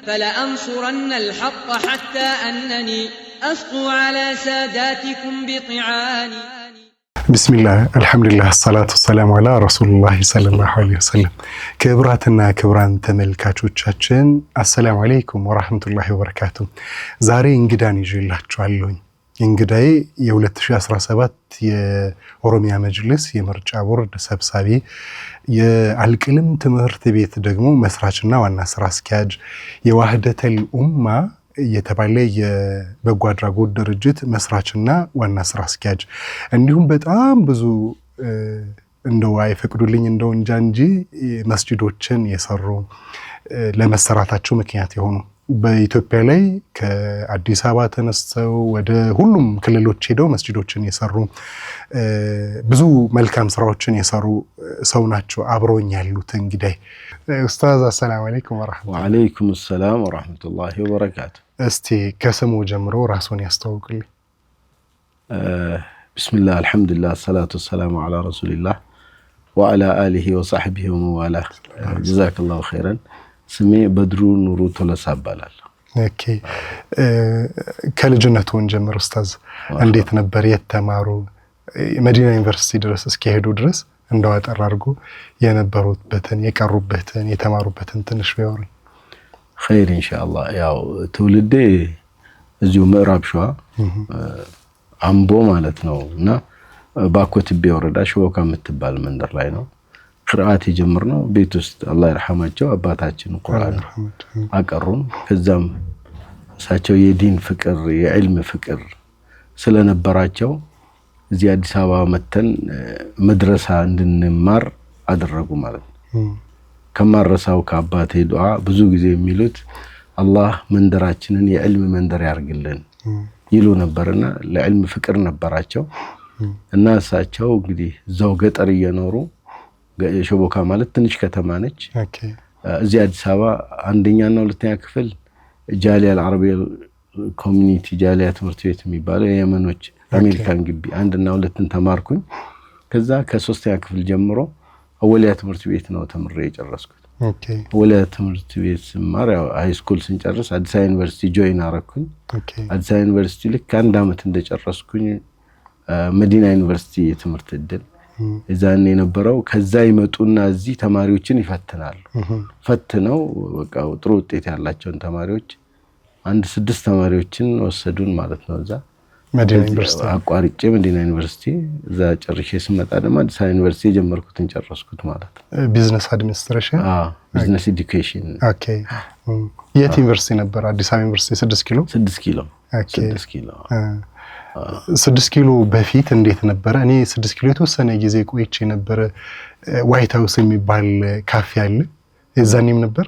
فلأنصرن الحق حتى أنني أسطو على ساداتكم بطعاني. بسم الله الحمد لله الصلاة والسلام على رسول الله صلى الله عليه وسلم. كبراتنا كبران ተመልካቾቻችን السلام عليكم ورحمة الله وبركاته. ዛሬ እንግዳን ይዤላችኋለሁ። እንግዳዬ የ2017 የኦሮሚያ መጅልስ የምርጫ ቦርድ ሰብሳቢ የአልቅልም ትምህርት ቤት ደግሞ መስራችና ዋና ስራ አስኪያጅ የዋህደተል ኡማ የተባለ የበጎ አድራጎት ድርጅት መስራችና ዋና ስራ አስኪያጅ እንዲሁም በጣም ብዙ እንደው አይፈቅዱልኝ እንደው እንጂ መስጂዶችን የሰሩ ለመሰራታቸው ምክንያት የሆኑ በኢትዮጵያ ላይ ከአዲስ አበባ ተነስተው ወደ ሁሉም ክልሎች ሄደው መስጂዶችን የሰሩ ብዙ መልካም ስራዎችን የሰሩ ሰው ናቸው። አብሮኝ ያሉት እንግዲህ ኡስታዝ አሰላሙ አለይኩም ወራህመቱላሂ ወአለይኩም ሰላም ወራህመቱላሂ ወበረካቱ። እስቲ ከስሙ ጀምሮ ራስዎን ያስተዋውቁልኝ። ቢስሚላህ አልሐምዱሊላህ ሰላቱ ወሰላሙ ዐላ ረሱሊላህ ወዐላ አሊሂ ወሰህቢሂ ወመዋላ ጀዛከላሁ ኸይረን። ስሜ በድሩ ኑሩ ቶለሳ ይባላል። ኦኬ ከልጅነቱን ጀምሮ ኡስታዝ እንዴት ነበር የተማሩ መዲና ዩኒቨርሲቲ ድረስ እስኪሄዱ ድረስ እንደው አጠር አድርጎ የነበሩበትን የቀሩበትን የተማሩበትን ትንሽ ቢያወሩኝ። ኸይር ኢንሻአላህ። ያው ትውልዴ እዚሁ ምዕራብ ሸዋ አምቦ ማለት ነው እና ባኮትቤ ወረዳ ሸወካ የምትባል መንደር ላይ ነው። ቅርአት የጀመርነው ቤት ውስጥ አላህ ይርሐማቸው አባታችን ቁርአን አቀሩን። ከዛም እሳቸው የዲን ፍቅር የዕልም ፍቅር ስለነበራቸው እዚህ አዲስ አበባ መተን መድረሳ እንድንማር አደረጉ ማለት ነው። ከማረሳው ከአባቴ ዱዓ ብዙ ጊዜ የሚሉት አላህ መንደራችንን የዕልም መንደር ያርግልን ይሉ ነበርና ለዕልም ፍቅር ነበራቸው እና እሳቸው እንግዲህ እዛው ገጠር እየኖሩ ሸቦካ ማለት ትንሽ ከተማ ነች። እዚህ አዲስ አበባ አንደኛና ሁለተኛ ክፍል ጃሊያ አልዓረቢያ ኮሚኒቲ ጃሊያ ትምህርት ቤት የሚባለው የየመኖች አሜሪካን ግቢ አንድና ሁለትን ተማርኩኝ። ከዛ ከሶስተኛ ክፍል ጀምሮ አወሊያ ትምህርት ቤት ነው ተምሬ የጨረስኩት። አወሊያ ትምህርት ቤት ስማር ያው ሃይ ስኩል ስንጨርስ አዲስ አበባ ዩኒቨርሲቲ ጆይን አረኩኝ። አዲስ አበባ ዩኒቨርሲቲ ልክ አንድ አመት እንደጨረስኩኝ መዲና ዩኒቨርሲቲ የትምህርት እድል እዛን የነበረው ከዛ ይመጡና እዚህ ተማሪዎችን ይፈትናሉ። ፈትነው በቃ ጥሩ ውጤት ያላቸውን ተማሪዎች አንድ 6 ተማሪዎችን ወሰዱን ማለት ነው። እዛ መዲና ዩኒቨርሲቲ አቋርጬ መዲና ዩኒቨርሲቲ እዛ ጨርሼ ስመጣ ደግሞ አዲስ አበባ ዩኒቨርሲቲ ጀመርኩትን ጨረስኩት ማለት ነው። ቢዝነስ አድሚኒስትሬሽን ቢዝነስ ኤዱኬሽን። ኦኬ የት ዩኒቨርሲቲ ነበር? አዲስ አበባ ዩኒቨርሲቲ 6 ኪሎ 6 ኪሎ 6 ኪሎ 6 ኪሎ በፊት እንዴት ነበር? እኔ 6 ኪሎ የተወሰነ ጊዜ ቆይቼ ነበር። ዋይት ሃውስ የሚባል ካፌ አለ የዛኔም ነበር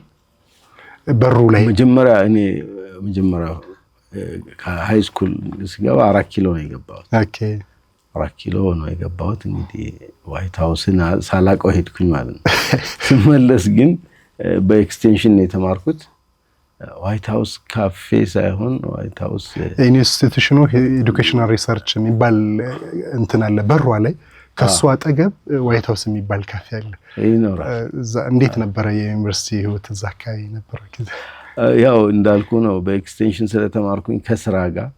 በሩ ላይ መጀመሪያ ከሃይ ስኩል ስገባ 4 ኪሎ ነው የገባሁት። ኦኬ 4 ኪሎ ነው የገባሁት። እንግዲህ ዋይት ሃውስን ሳላቀው ሄድኩኝ ማለት ነው። ስመለስ ግን በኤክስቴንሽን ነው የተማርኩት። ዋይት ሃውስ ካፌ ሳይሆን ዋይት ሃውስ ኢንስቲትዩሽኑ ኤዱኬሽናል ሪሰርች የሚባል እንትን አለ በሩ ላይ ከሱ አጠገብ ዋይት ሃውስ የሚባል ካፌ አለ። እንዴት ነበር የዩኒቨርሲቲ ህይወት እዛ አካባቢ ነበር? ያው እንዳልኩ ነው በኤክስቴንሽን ስለተማርኩኝ ከስራ ጋር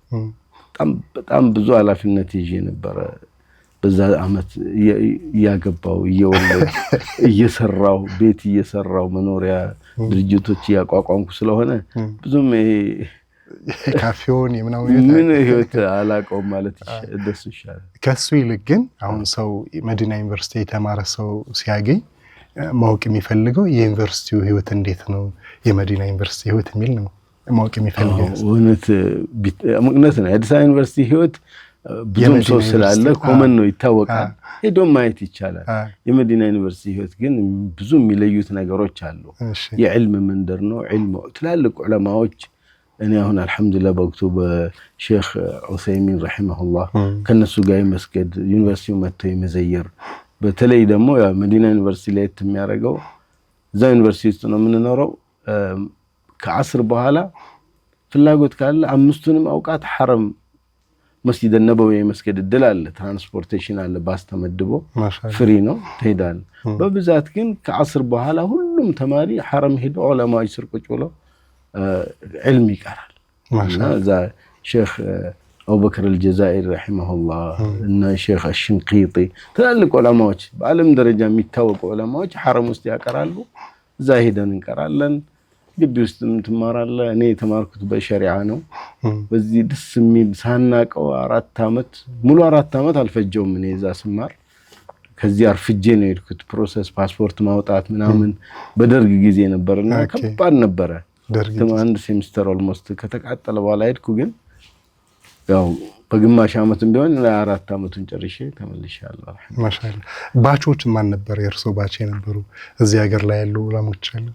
በጣም ብዙ ኃላፊነት ይዤ ነበር። በዛ አመት እያገባው እየወለድኩ እየሰራው ቤት እየሰራው መኖሪያ ድርጅቶች ያቋቋምኩ ስለሆነ ብዙም ካፌውን ምን ህይወት አላቀው ማለት ደስ ይሻላል። ከሱ ይልቅ ግን አሁን ሰው መዲና ዩኒቨርሲቲ የተማረ ሰው ሲያገኝ ማወቅ የሚፈልገው የዩኒቨርሲቲው ህይወት እንዴት ነው የመዲና ዩኒቨርሲቲ ህይወት የሚል ነው ማወቅ የሚፈልገው። እውነት ነው። የአዲስ አበባ ዩኒቨርሲቲ ህይወት ብዙም ሰው ስላለ ኮመን ነው ይታወቃል። ሄዶ ማየት ይቻላል። የመዲና ዩኒቨርሲቲ ህይወት ግን ብዙ የሚለዩት ነገሮች አሉ። የዕልም መንደር ነው። ዕልም ትላልቅ ዑለማዎች እኔ አሁን አልহামዱሊላህ በወቅቱ በሼክ ዑሰይሚን ረሂመሁላህ ከነሱ ጋር መስገድ ዩኒቨርሲቲው መጥቶ የመዘየር በተለይ ደግሞ መዲና ዩኒቨርሲቲ ላይ የሚያደርገው እዛ ዩኒቨርሲቲ ውስጥ ነው የምንኖረው። ከአስር በኋላ ፍላጎት ካለ አምስቱንም አውቃት ሐረም መስጂድ ነበዊ መስገድ እድል አለ። ትራንስፖርቴሽን አለ። ባስ ተመድቦ ፍሪ ነው ትሄዳለህ። በብዛት ግን ከአስር በኋላ ሁሉም ተማሪ ሐረም ሄዶ ዑለማዎች ስር ቁጭ ብለው علم ይቀራል እና ዛ ሼክ አቡበክር አልጀዛኢሪ ረሂመሁላህ እና ሼክ አሽንቂጢ ትላልቅ ዑለማዎች በዓለም ደረጃ የሚታወቁ ዑለማዎች ሐረም ውስጥ ያቀራሉ እዛ ሄደን እንቀራለን ግቢ ውስጥም ትማራለህ እኔ የተማርኩት በሸሪዓ ነው በዚህ ደስ የሚል ሳናቀው 4 አመት ሙሉ 4 አመት አልፈጀውም እኔ እዛ ስማር ከዚህ አርፍጄ ነው የሄድኩት ፕሮሰስ ፓስፖርት ማውጣት ምናምን በደርግ ጊዜ ነበርና ከባድ ነበር አንድ ሴሚስተር ኦልሞስት ከተቃጠለ በኋላ ሄድኩ ግን ያው በግማሽ አመትም ቢሆን ለ4 አመቱን ጨርሼ ተመልሻለሁ ማሻአላ ባቾች ማን ነበር የርሶ ባች የነበሩ እዚህ ሀገር ላይ ያሉ ዑለሞች አሉ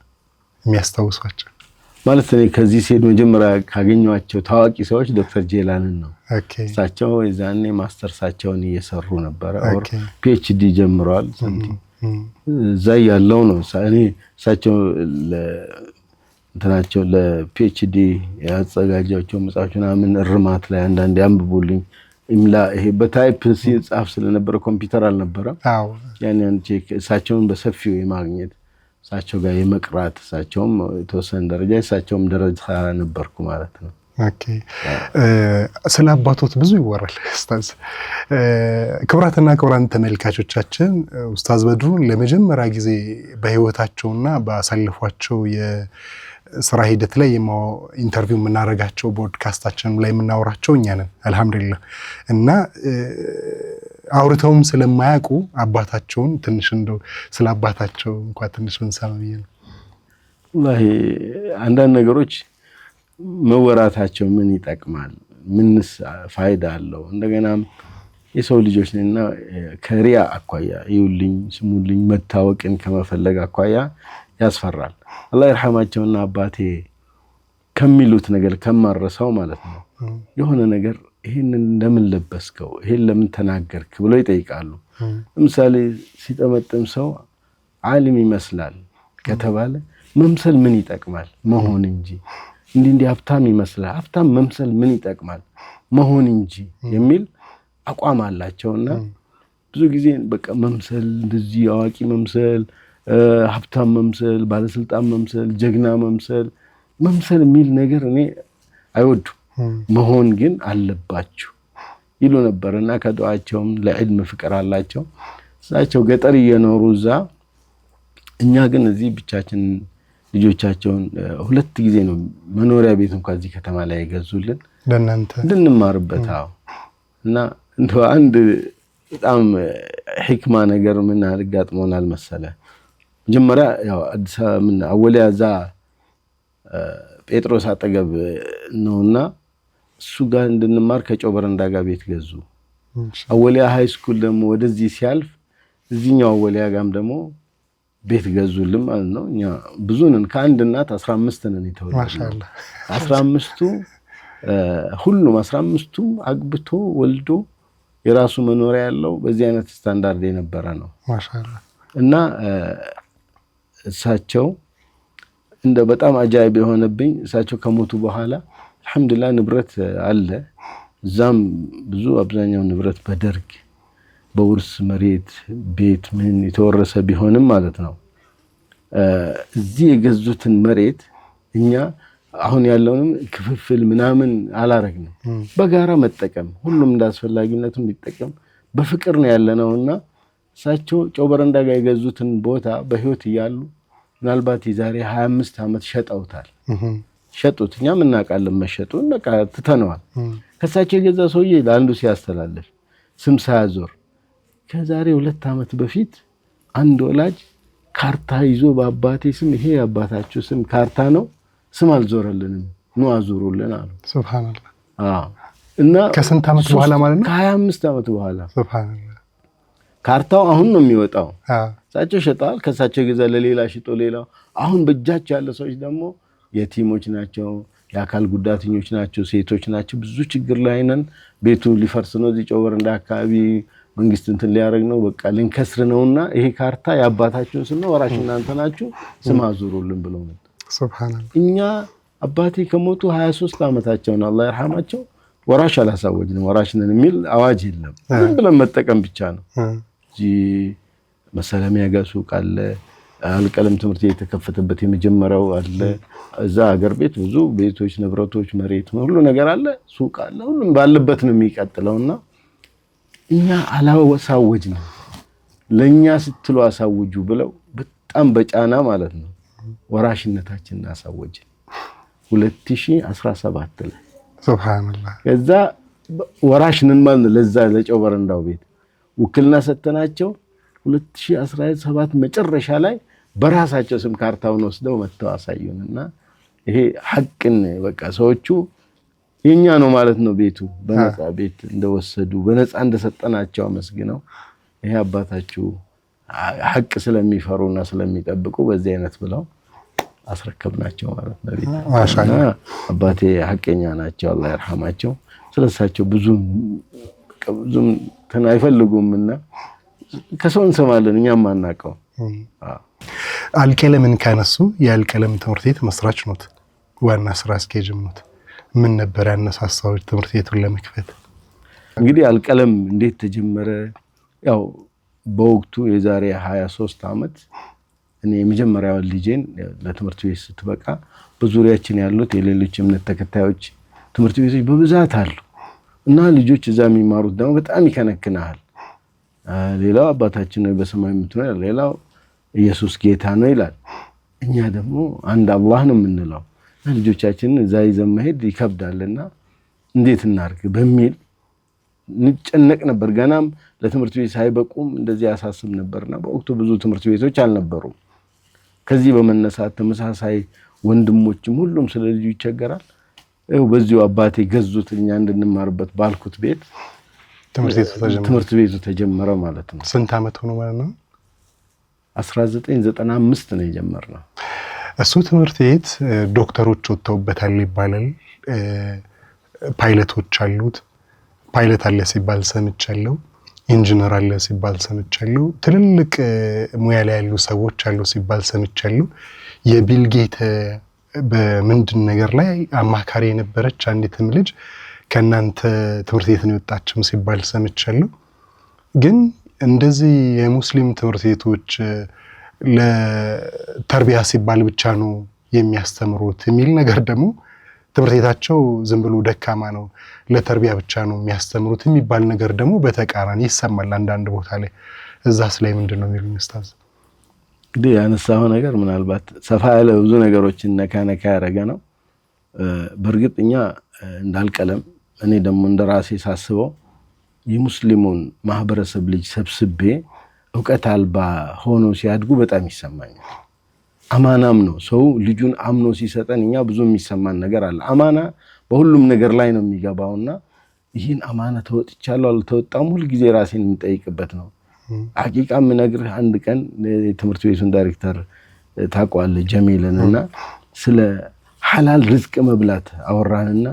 የሚያስታውሷቸው ማለት ነው ከዚህ ሲሄድ መጀመሪያ ካገኘዋቸው ታዋቂ ሰዎች ዶክተር ጄላንን ነው እሳቸው የዛኔ ማስተርሳቸውን እየሰሩ ነበር ኦር ፒኤችዲ ጀምረዋል እዛ ያለው ነው እኔ እሳቸው እንትናቸው ለፒኤችዲ ያዘጋጃቸው መጽሐፎችና ምን እርማት ላይ አንዳንድ ያንብቡልኝ ኢምላ ይሄ በታይፕ ሲጻፍ ስለነበረ ኮምፒውተር አልነበረም ያን ቼክ እሳቸውን በሰፊው የማግኘት እሳቸው ጋር የመቅራት እሳቸውም የተወሰነ ደረጃ እሳቸውም ደረጃ ነበርኩ ማለት ነው ኦኬ ስለ አባቶት ብዙ ይወራል ኡስታዝ ክብራትና ክብራን ተመልካቾቻችን ኡስታዝ በድሩ ለመጀመሪያ ጊዜ በህይወታቸውና ባሳለፏቸው የሥራ ሂደት ላይ ኢንተርቪው የምናረጋቸው ፖድካስታችንም ላይ የምናወራቸው እኛ ነን አልহামዱሊላህ እና አውርተውም ስለማያውቁ አባታቸውን ትንሽ እንደው ስለ አባታቸው እንኳን ትንሽ እንሰማ ነው والله አንዳንድ ነገሮች መወራታቸው ምን ይጠቅማል ምንስ ፋይዳ አለው እንደገናም የሰው ልጆች ነንና ከሪያ አኳያ ይውልኝ ስሙልኝ መታወቅን ከመፈለግ አኳያ ያስፈራል አላህ ይርሐማቸውና አባቴ ከሚሉት ነገር ከማረሳው ማለት ነው የሆነ ነገር ይሄንን ለምን ለበስከው ይሄን ለምን ተናገርክ ብሎ ይጠይቃሉ ለምሳሌ ሲጠመጥም ሰው ዓሊም ይመስላል ከተባለ መምሰል ምን ይጠቅማል መሆን እንጂ እንዴ ሀብታም ይመስላል ሀብታም መምሰል ምን ይጠቅማል መሆን እንጂ የሚል አቋም አላቸውና ብዙ ጊዜ በቃ መምሰል እንደዚህ አዋቂ መምሰል ሀብታም መምሰል ባለስልጣን መምሰል ጀግና መምሰል የሚል ነገር እኔ አይወዱ መሆን ግን አለባችሁ ይሉ ነበርና ከዱዓቸውም ለዕልም ፍቅር አላቸው እሳቸው ገጠር እየኖሩ እዛ እኛ ግን እዚህ ብቻችን ልጆቻቸውን 2 ጊዜ ነው መኖሪያ ቤት እንኳን እዚህ ከተማ ላይ ያገዙልን ለናንተ እንድንማርበት እና እንደው አንድ በጣም ህክማ ነገር ምን አርጋጥሞናል መሰለ መጀመሪያ ያው አዲስ ምን አወሊያ ዛ ጴጥሮስ አጠገብ ነውና እሱ ጋር እንድንማር ከጮበረንዳ ጋር ቤት ገዙ አወሊያ ሃይ ስኩል ደግሞ ወደዚህ ሲያልፍ እዚህኛው አወሊያ ጋርም ደግሞ ቤት ገዙልን ማለት ነው እኛ ብዙ ነን ከአንድ እናት 15 ነን የተወለድነው ማሻአላ 15ቱ ሁሉም 15ቱ አግብቶ ወልዶ የራሱ መኖሪያ ያለው በዚህ አይነት ስታንዳርድ የነበረ ነው ማሻአላ እና እሳቸው እንደ በጣም አጃይብ የሆነብኝ እሳቸው ከሞቱ በኋላ አልহামዱሊላህ ንብረት አለ ዛም ብዙ አብዛኛው ንብረት በደርግ በውርስ መሬት ቤት ምን የተወረሰ ቢሆንም ማለት ነው እዚህ የገዙትን መሬት እኛ አሁን ያለውንም ክፍፍል ምናምን አላረግንም በጋራ መጠቀም ሁሉም እንዳስፈላጊነቱ ቢጠቀም በፍቅር ነው ያለነውና እሳቸው ጮበረንዳ ጋር የገዙትን ቦታ በህይወት ይያሉ ምናልባት የዛሬ 25 አመት ሸጠውታል ሸጡት እኛ ምን እናቃለን መሸጡን በቃ ትተነዋል ከሳቸው የገዛ ሰውዬ ለአንዱ ሲያስተላልፍ ስም ሳያዞር ከዛሬ 2 አመት በፊት አንድ ወላጅ ካርታ ይዞ በአባቴ ስም ይሄ አባታችሁ ስም ካርታ ነው ስም አልዞረልንም ነው አዙሩልን አሉ ሱብሃንአላህ እና ከስንት አመት በኋላ ማለት ነው ከ25 አመት በኋላ ሱብሃንአላህ ካርታው አሁን ነው የሚወጣው ሳቸው ሸጣል ከሳቸው ገዛ ለሌላ ሽጦ ሌላው አሁን በእጃቸው ያለ ሰዎች ደግሞ የቲሞች ናቸው የአካል ጉዳተኞች ናቸው ሴቶች ናቸው ብዙ ችግር ላይ ነን ቤቱ ሊፈርስ ነው እዚህ ጮበረንዳ አካባቢ መንግስት እንትን ሊያረግ ነው በቃ ልንከስር ነውና ይሄ ካርታ ያባታችሁን ስም ነው ወራሽ እናንተ ናችሁ ስም አዙሩልን ብለው ነው ሱብሃንአላህ እኛ አባቴ ከሞቱ 23 አመታቸው ነው አላህ ይርሐማቸው ወራሽ አላሳወጅንም ወራሽ ነን የሚል አዋጅ የለም ዝም ብለን መጠቀም ብቻ ነው እዚህ መሰለሚያ ጋር ሱቅ አለ አልቀለም ትምህርት የተከፈተበት የመጀመሪያው አለ እዛ ሀገር ቤት ብዙ ቤቶች ንብረቶች መሬት ሁሉ ነገር አለ ሱቅ አለ ሁሉም ባለበት ነው የሚቀጥለውና እኛ አላወሳወጅ ነው ለኛ ስትሉ አሳውጁ ብለው በጣም በጫና ማለት ነው ወራሽነታችንን አሳወጅ 2017 ላይ ሱብሃንአላህ ከዛ ወራሽንን ማለት ለዛ ለጨው በረንዳው ቤት ውክልና ሰተናቸው 2017 መጨረሻ ላይ በራሳቸው ስም ካርታውን ወስደው መተው አሳዩንና ይሄ ሐቅን በቃ ሰዎቹ የኛ ነው ማለት ነው ቤቱ በነፃ ቤት እንደወሰዱ በነፃ እንደሰጠናቸው መስግነው ይሄ አባታችሁ ሐቅ ስለሚፈሩና ስለሚጠብቁ በዚህ አይነት ብለው አስረከብናቸው ማለት ነው ቤት ማሻአላህ አባቴ ሐቀኛ ናቸው አላህ ይርሐማቸው ስለሳቸው ብዙም ተናይፈልጉምና ከሰው እንሰማለን እኛም ማናቀው አልቀለምን ካነሱ የአልቀለም ትምህርት ቤት መስራች ኖት ዋና ስራ አስኪያጅም ኖት ምን ነበር ያነሳሳው ትምህርት ቤቱን ለመክፈት እንግዲህ አልቀለም እንዴት ተጀመረ ያው በወቅቱ የዛሬ 23 አመት እኔ የመጀመሪያው ልጄን ለትምህርት ቤት ስትበቃ በዙሪያችን ያሉት የሌሎች እምነት ተከታዮች ትምህርት ቤቶች በብዛት አሉ እና ልጆች እዛ የሚማሩት ደግሞ በጣም ይከነክናል ሌላው አባታችን ነው በሰማይ የምትኖር ሌላው ኢየሱስ ጌታ ነው ይላል እኛ ደግሞ አንድ አላህ ነው የምንለው ልጆቻችንን እዛ ይዘን መሄድ ይከብዳልና እንዴት እናርግ በሚል ንጨነቅ ነበር ገናም ለትምህርት ቤት ሳይበቁም እንደዚህ ያሳስብ ነበርና በወቅቱ ብዙ ትምህርት ቤቶች አልነበሩም ከዚህ በመነሳት ተመሳሳይ ወንድሞችም ሁሉም ስለልጁ ይቸገራል በዚሁ አባቴ ገዙት እኛ እንድንማርበት ባልኩት ቤት ትምህርት ቤቱ ተጀመረ ማለት ነው ስንት አመት ሆኖ ማለት ነው 1995 ነው የጀመርነው እሱ ትምህርት ቤት ዶክተሮች ወጥተውበታል ይባላል ፓይለቶች አሉት ፓይለት አለ ሲባል ሰምቻለሁ ኢንጂነር አለ ሲባል ሰምቻለሁ ትልልቅ ሙያ ላይ ያሉ ሰዎች አሉ ሲባል ሰምቻለሁ የቢል ጌት በምንድን ነገር ላይ አማካሪ የነበረች አንዲትም ልጅ ከናንተ ትምህርት ቤት ነው የወጣችም ሲባል ሰምቻለሁ ግን እንደዚህ የሙስሊም ትምህርት ቤቶች ለተርቢያ ሲባል ብቻ ነው የሚያስተምሩት የሚል ነገር ደግሞ ትምህርት ቤታቸው ዝም ብሎ ደካማ ነው ለተርቢያ ብቻ ነው የሚያስተምሩት የሚባል ነገር ደግሞ በተቃራኒ ይሰማል አንዳንድ ቦታ ላይ እዛስ ላይ ምንድነው የሚሉኝ ኡስታዝ እንግዲህ ያነሳው ነገር ምናልባት ሰፋ ያለ ብዙ ነገሮችን ነካነካ ያረጋ ነው በርግጥኛ እንዳልቀለም እኔ ደግሞ እንደራሴ ሳስበው የሙስሊሙን ማህበረሰብ ልጅ ሰብስቤ ዕውቀት አልባ ሆኖ ሲያድጉ በጣም ይሰማኛል አማናም ነው ሰው ልጁን አምኖ ሲሰጠን እኛ ብዙ የሚሰማን ነገር አለ አማና በሁሉም ነገር ላይ ነው የሚገባውና ይህን አማና ተወጥቻለሁ አልተወጣም ሁሉ ጊዜ ራሴን የምጠይቅበት ነው ሐቂቃም ነግርህ አንድ ቀን የትምህርት ቤቱን ዳይሬክተር ታቋለ ጀሚልንና ስለ ሐላል ርዝቅ መብላት አወራንና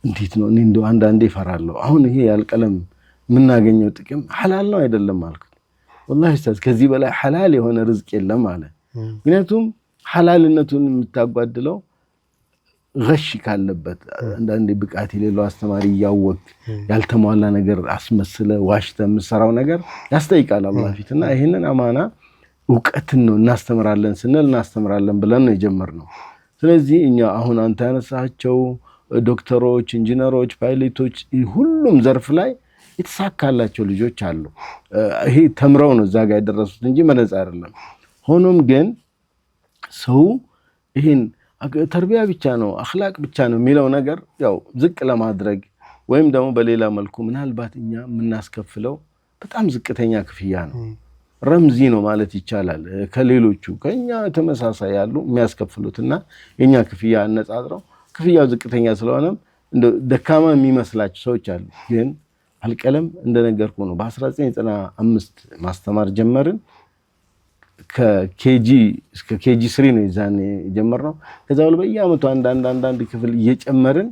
እንዴት ነው እኔ እንደው አንዳንዴ ፈራለሁ አሁን ይሄ ያልቀለም ምናገኘው ጥቅም ሐላል ነው አይደለም አልኩት والله ኡስታዝ ከዚህ በላይ ሐላል የሆነ ርዝቅ የለም አለ ምክንያቱም ሐላልነቱን የምታጓድለው ገሽ ካለበት አንዳንዴ ብቃት የሌለው አስተማሪ ያወቅ ያልተሟላ ነገር አስመስለ ዋሽተ መስራው ነገር ያስጠይቃል አላህ ፊትና ይሄንን አማና ዕውቀትን ነው እናስተምራለን ስንል እናስተምራለን ብለን ነው የጀመርነው ስለዚህ እኛ አሁን አንተ ያነሳቸው ዶክተሮች ኢንጂነሮች ፓይለቶች ሁሉም ዘርፍ ላይ የተሳካላቸው ልጆች አሉ ይሄ ተምረው ነው እዛ ጋር ያደረሱት እንጂ መነጽ አይደለም ሆኖም ግን ሰው ይሄን ተርቢያ ብቻ ነው አኽላቅ ብቻ ነው የሚለው ነገር ያው ዝቅ ለማድረግ ወይም ደግሞ በሌላ መልኩ ምናልባት እኛ ምናስከፍለው በጣም ዝቅተኛ ክፍያ ነው ረምዚ ነው ማለት ይቻላል ከሌሎቹ ከኛ ተመሳሳይ ያሉ የሚያስከፍሉትና የኛ ክፍያ አነጻጽረው ክፍያው ዝቅተኛ ስለሆነ እንደ ደካማ የሚመስላቸው ሰዎች አሉ ግን አልቀለም እንደነገርኩ ነው በ1995 ማስተማር ጀመርን ከኬጂ እስከ ኬጂ 3 ነው ይዛኔ ጀመርነው ከዛው በየአመቱ አንዳንድ ክፍል እየጨመርን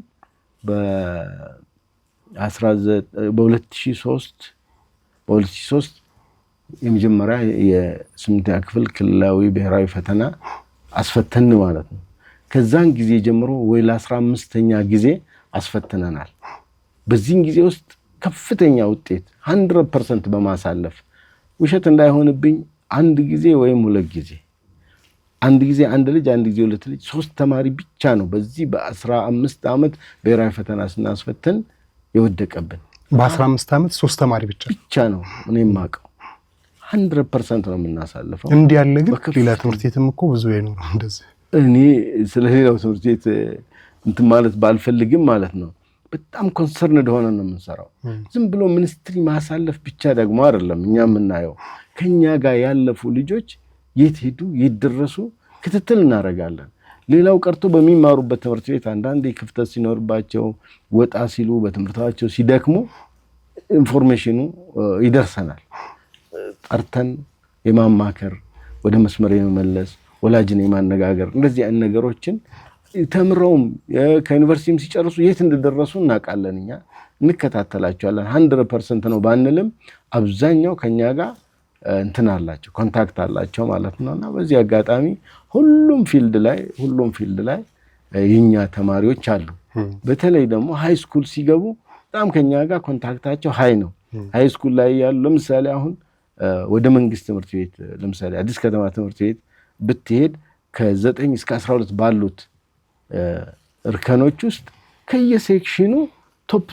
በ2003 የመጀመሪያ የስምንተኛ ክፍል ክልላዊ ብሔራዊ ፈተና አስፈተን ማለት ነው ከዛን ጊዜ ጀምሮ ወይ ለ15ኛ ጊዜ አስፈተናናል በዚህን ጊዜ ውስጥ ከፍተኛ ውጤት 100% በማሳለፍ ውሸት እንዳይሆንብኝ አንድ ጊዜ ወይም ሁለት ጊዜ አንድ ጊዜ አንድ ልጅ አንድ ጊዜ ሁለት ልጅ 3 ተማሪ ብቻ ነው በዚህ በ15 ዓመት ብሔራዊ ፈተና ስናስፈተን የወደቀብን። በ15 ዓመት 3 ተማሪ ብቻ ነው እኔም ማቀው 100% ነው የምናሳልፈው። እንዴ ያለ ግን ሌላ ትምህርት ቤትም እኮ ብዙ ነው እንደዚህ። እኔ ስለሌላው ትምህርት ቤት እንትን ማለት ባልፈልግም ማለት ነው በጣም ኮንሰርንድ ሆነን ነው የምንሰራው። ዝም ብሎ ሚኒስትሪ ማሳለፍ ብቻ ደግሞ አይደለም እኛ የምናየው ከኛ ጋር ያለፉ ልጆች የት ሄዱ የት ደረሱ ክትትል እናደርጋለን። ሌላው ቀርቶ በሚማሩበት ትምህርት ቤት አንዳንዴ ክፍተት ሲኖርባቸው ወጣ ሲሉ በትምህርታቸው ሲደክሙ ኢንፎርሜሽኑ ይደርሰናል። ጠርተን የማማከር ወደ መስመር የመመለስ ወላጅን የማነጋገር እንደዚህ አይነት ነገሮችን ተምረውም ከዩኒቨርሲቲም ሲጨርሱ የት እንደደረሱ እናውቃለን። እኛ እንከታተላቸዋለን። 100% ነው ባንልም አብዛኛው ከኛ ጋር እንትን አላቸው ኮንታክት አላቸው ማለት ነውና በዚህ አጋጣሚ ሁሉም ፊልድ ላይ የኛ ተማሪዎች አሉ። በተለይ ደግሞ ሃይ ስኩል ሲገቡ በጣም ከኛ ጋር ኮንታክታቸው ሃይ ነው። ሃይ ስኩል ላይ ያሉ ለምሳሌ አሁን ወደ መንግስት ትምህርት ቤት ለምሳሌ አዲስ ከተማ ትምህርት ቤት ብትሄድ ከ9 እስከ 12 ባሉት እርከኖች ውስጥ ከየሴክሽኑ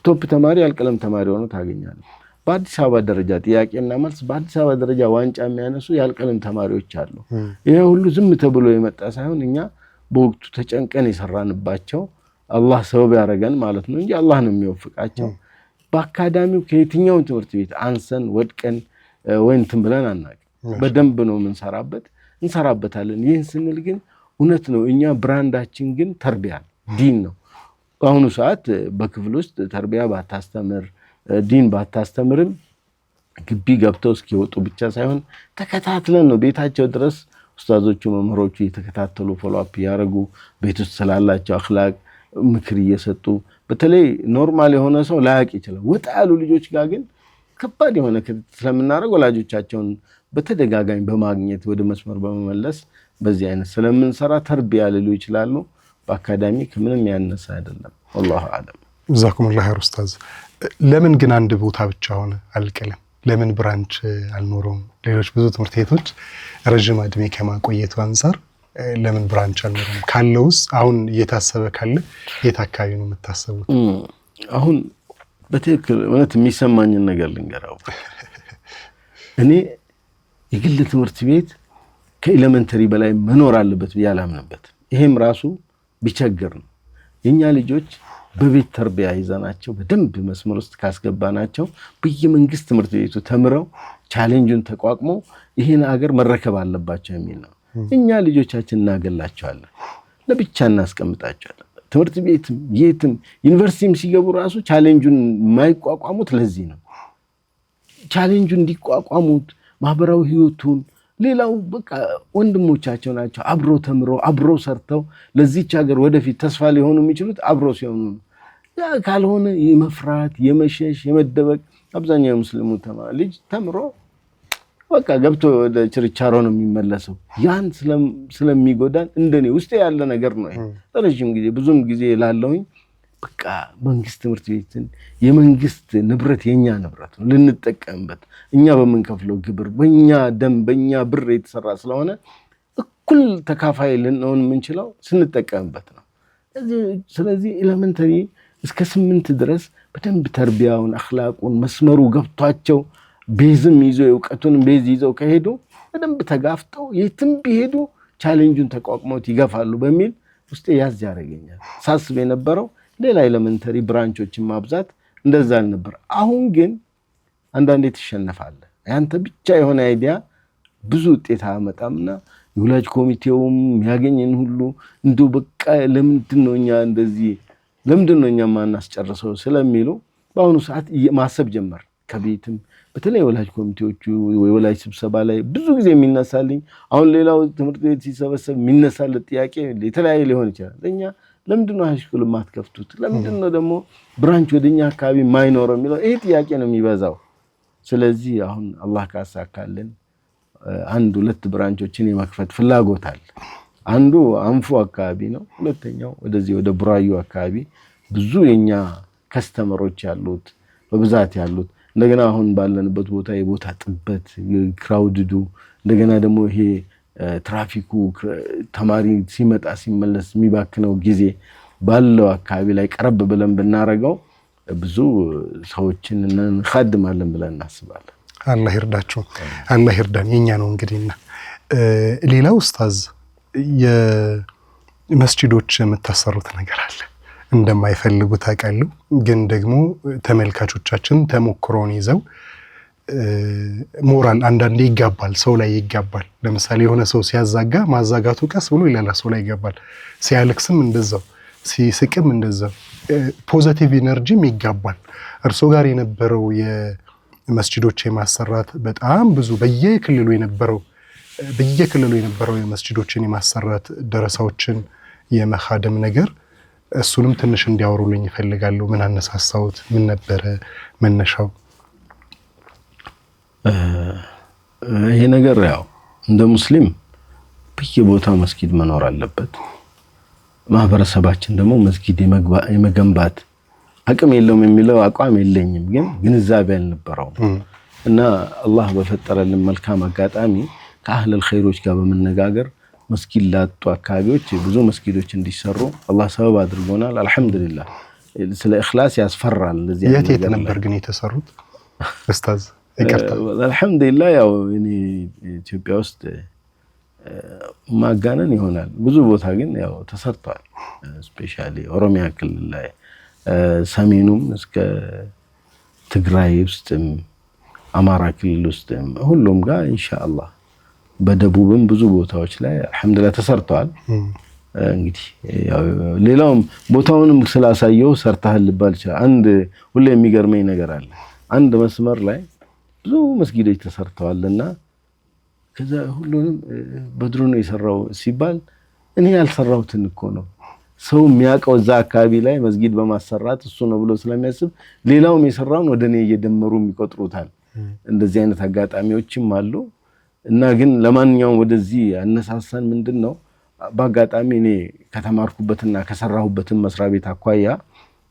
ቶፕ ተማሪ ያልቀለም ተማሪ ሆኖ ታገኛለህ። በአዲስ አበባ ደረጃ ጥያቄና መልስ በአዲስ አበባ ደረጃ ዋንጫ የሚያነሱ ያልቀለም ተማሪዎች አሉ። ይሄ ሁሉ ዝም ተብሎ የመጣ ሳይሆን እኛ በወቅቱ ተጨንቀን የሰራንባቸው አላህ ሰበብ ያደረገን ማለት ነው እንጂ አላህ ነው የሚወፍቃቸው። በአካዳሚው ከየትኛው ትምህርት ቤት አንሰን ወድቀን ወይ እንትን ብለን አናውቅም። በደንብ ነው እንሰራበታለን። ይህን ስንል ግን እውነት ነው እኛ ብራንዳችን ግን ተርቢያ ዲን ነው። በአሁኑ ሰዓት በክፍል ውስጥ ተርቢያ ባታስተምር ዲን ባታስተምርም ግቢ ገብተው እስኪወጡ ብቻ ሳይሆን ተከታትለን ነው ቤታቸው ድረስ ኡስታዞቹ መምህሮቹ የተከታተሉ ፎሎ አፕ ያረጉ ቤት ውስጥ ስላላቸው አኽላቅ ምክር እየሰጡ በተለይ ኖርማል የሆነ ሰው ላያቅ ይችላል። ወጣ ያሉ ልጆች ጋር ግን ከባድ የሆነ ስለምናደርግ ወላጆቻቸውን በተደጋጋሚ በማግኘት ወደ መስመር በመመለስ በዚህ አይነት ስለምንሰራ ተርቢያ ሊሉ ይችላሉ። በአካዳሚ ከምንም ያነሰ አይደለም። والله اعلم። ጀዛኩሙላህ ኸይር ኡስታዝ። ለምን ግን አንድ ቦታ ብቻ ሆነ አልቀለም? ለምን ብራንች አልኖረውም? ሌሎች ብዙ ትምህርት ቤቶች ረጅም እድሜ ከማቆየቱ አንፃር ለምን ብራንች አልኖረውም? ካለውስ አሁን እየታሰበ ካለ የት አካባቢ ነው የምታስቡት? አሁን በትክክል እውነት የሚሰማኝን ነገር ልንገራው። እኔ የግል ትምህርት ቤት ከኤሌመንተሪ በላይ መኖር አለበት ብዬ አላምንበት። ይሄም ራሱ ቢቸግር ነው። የኛ ልጆች በቤት ተርቢያ ይዘናቸው በደንብ መስመር ውስጥ ካስገባናቸው በየመንግስት ትምህርት ቤቱ ተምረው ቻሌንጁን ተቋቁመው ይሄን ሀገር መረከብ አለባቸው የሚል ነው። እኛ ልጆቻችን እናገላቸዋለን፣ ለብቻ እናስቀምጣቸዋለን። ትምህርት ቤትም የትም ዩኒቨርሲቲም ሲገቡ ራሱ ቻሌንጁን የማይቋቋሙት ለዚህ ነው። ቻሌንጁን እንዲቋቋሙት ማህበራዊ ህይወቱን ሌላው በቃ ወንድሞቻቸው ናቸው። አብሮ ተምረው አብሮ ሰርተው ለዚህች ሀገር ወደፊት ተስፋ ሊሆኑ የሚችሉት አብሮ ሲሆኑ ነው። ያ ካልሆነ የመፍራት የመሸሽ የመደበቅ አብዛኛው ሙስሊሙ ልጅ ተምሮ በቃ ገብቶ ወደ ችርቻሮ ነው የሚመለሰው። ያን ስለሚጎዳን እንደኔ ውስጥ ያለ ነገር ነው። ይሄ ረጅም ጊዜ ብዙም ጊዜ ላለውኝ በቃ መንግስት ትምህርት ቤትን የመንግስት ንብረት የኛ ንብረት ነው ልንጠቀምበት። እኛ በመንከፍለው ግብር በእኛ ደም በእኛ ብር የተሰራ ስለሆነ እኩል ተካፋይ ልንሆን የምንችለው ስንጠቀምበት ነው። ስለዚህ ኤሌመንተሪ እስከ 8 ድረስ በደንብ ተርቢያውን አኽላቁን መስመሩ ገብቷቸው ቤዝም ይዘው የእውቀቱን ቤዝ ይዘው ከሄዱ በደንብ ተጋፍጠው የትም ቢሄዱ ቻሌንጁን ተቋቁመው ይገፋሉ በሚል ውስጥ ያዝ ያደርገኛል። ሳስብ የነበረው ሌላ ኤሌመንተሪ ብራንቾችን ማብዛት እንደዛ ነበር። አሁን ግን አንዳንዴ ትሸነፋለህ። ያንተ ብቻ የሆነ አይዲያ ብዙ ውጤት አያመጣምና የወላጅ ኮሚቴውም ያገኘን ሁሉ እንደው በቃ ለምንድነው እኛ ማናስጨርሰው ስለሚሉ በአሁኑ ሰዓት ማሰብ ጀመር። ከቤትም በተለይ ወላጅ ኮሚቴዎቹ ወላጅ ስብሰባ ላይ ብዙ ጊዜ የሚነሳልኝ አሁን ሌላው ትምህርት ቤት ሲሰበሰብ የሚነሳለት ጥያቄ የተለያየ ሊሆን ይችላል። ለኛ ለምንድነው ሃይስኩል ማትከፍቱት? ለምንድነው ደግሞ ብራንች ወደኛ አካባቢ ማይኖረው የሚለው ይሄ ጥያቄ ነው የሚበዛው። ስለዚህ አሁን አላህ ካሳካልን 1-2 ብራንቾችን የመክፈት ፍላጎት አለ። አንዱ አንፉ አካባቢ ነው። ሁለተኛው ወደዚህ ወደ ቡራዩ አካባቢ ብዙ የኛ ከስተመሮች ያሉት በብዛት ያሉት እንደገና አሁን ባለንበት ቦታ የቦታ ጥበት ክራውድዱ እንደገና ደግሞ ይሄ ትራፊኩ ተማሪ ሲመጣ ሲመለስ የሚባክነው ጊዜ ባለው አካባቢ ላይ ቀረብ ብለን ብናረጋው ብዙ ሰዎችን እንخدማለን ብለን እናስባለን። አላህ ይርዳችሁ፣ አላህ ይርዳን። የኛ ነው እንግዲህና ሌላው ኡስታዝ የመስጂዶች የምታሰሩት ነገር አለ እንደማይፈልጉት አውቃለሁ፣ ግን ደግሞ ተመልካቾቻችን ተሞክሮን ይዘው ሞራል አንዳንዴ ይጋባል፣ ሰው ላይ ይጋባል። ለምሳሌ የሆነ ሰው ሲያዛጋ ማዛጋቱ ቀስ ብሎ ሌላ ሰው ላይ ይጋባል፣ ሲያለቅስም እንደዛው፣ ሲስቅም እንደዛው ፖዚቲቭ ኢነርጂም ይጋባል። እርሶ ጋር የነበረው የመስጂዶች የማሰራት በጣም ብዙ በየክልሉ የነበረው የመስጂዶችን የማሰራት ደረሳዎችን የመኻደም ነገር እሱንም ትንሽ እንዲያወሩልኝ ይፈልጋሉ። ምን አነሳሳውት? ምን ነበረ መነሻው? ይሄ ነገር ያው እንደ ሙስሊም በየቦታው መስጊድ መኖር አለበት። ማህበረሰባችን ደግሞ መስጊድ የመገንባት አቅም የለውም የሚለው አቋም የለኝም፣ ግን ግንዛቤ አልነበረውም እና አላህ በፈጠረልን መልካም አጋጣሚ ከአህለል ኸይሮች ጋር በመነጋገር መስጊድ ላጡ አካባቢዎች ብዙ መስጊዶች እንዲሰሩ አላህ ሰበብ አድርጎናል። አልহামዱሊላህ። ስለ ኢኽላስ ያስፈራል። ለዚህ የት ነበር ግን የተሰሩት ኡስታዝ? አልহামዱሊላህ ያው እኔ ኢትዮጵያ ውስጥ ማጋነን ይሆናል ብዙ ቦታ ግን ያው ተሰርቷል። ስፔሻሊ ኦሮሚያ ክልል ላይ ሰሜኑም እስከ ትግራይ ውስጥም አማራ ክልል ውስጥም ሁሉም ጋር ኢንሻአላህ በደቡብም ብዙ ቦታዎች ላይ አልহামዱሊላህ ተሰርቷል። እንግዲህ ያው ሌላውም ቦታውንም ስላሳየው ሰርተሃል ልባል ይችላል። አንድ ሁሌ የሚገርመኝ ነገር አለ። አንድ መስመር ላይ ብዙ መስጊዶች ተሰርተዋልና ከዛ ሁሉንም በድሮ ነው የሰራው ሲባል እኔ ያልሰራሁትን እኮ ነው ሰው የሚያውቀው እዛ አካባቢ ላይ መስጊድ በማሰራት እሱ ነው ብሎ ስለሚያስብ ሌላውም የሰራውን ወደኔ እየደመሩ የሚቆጥሩታል። እንደዚህ አይነት አጋጣሚዎችም አሉ እና ግን ለማንኛውም ወደዚህ ያነሳሳን ምንድነው በአጋጣሚ እኔ ከተማርኩበትና ከሰራሁበትን መስሪያ ቤት አኳያ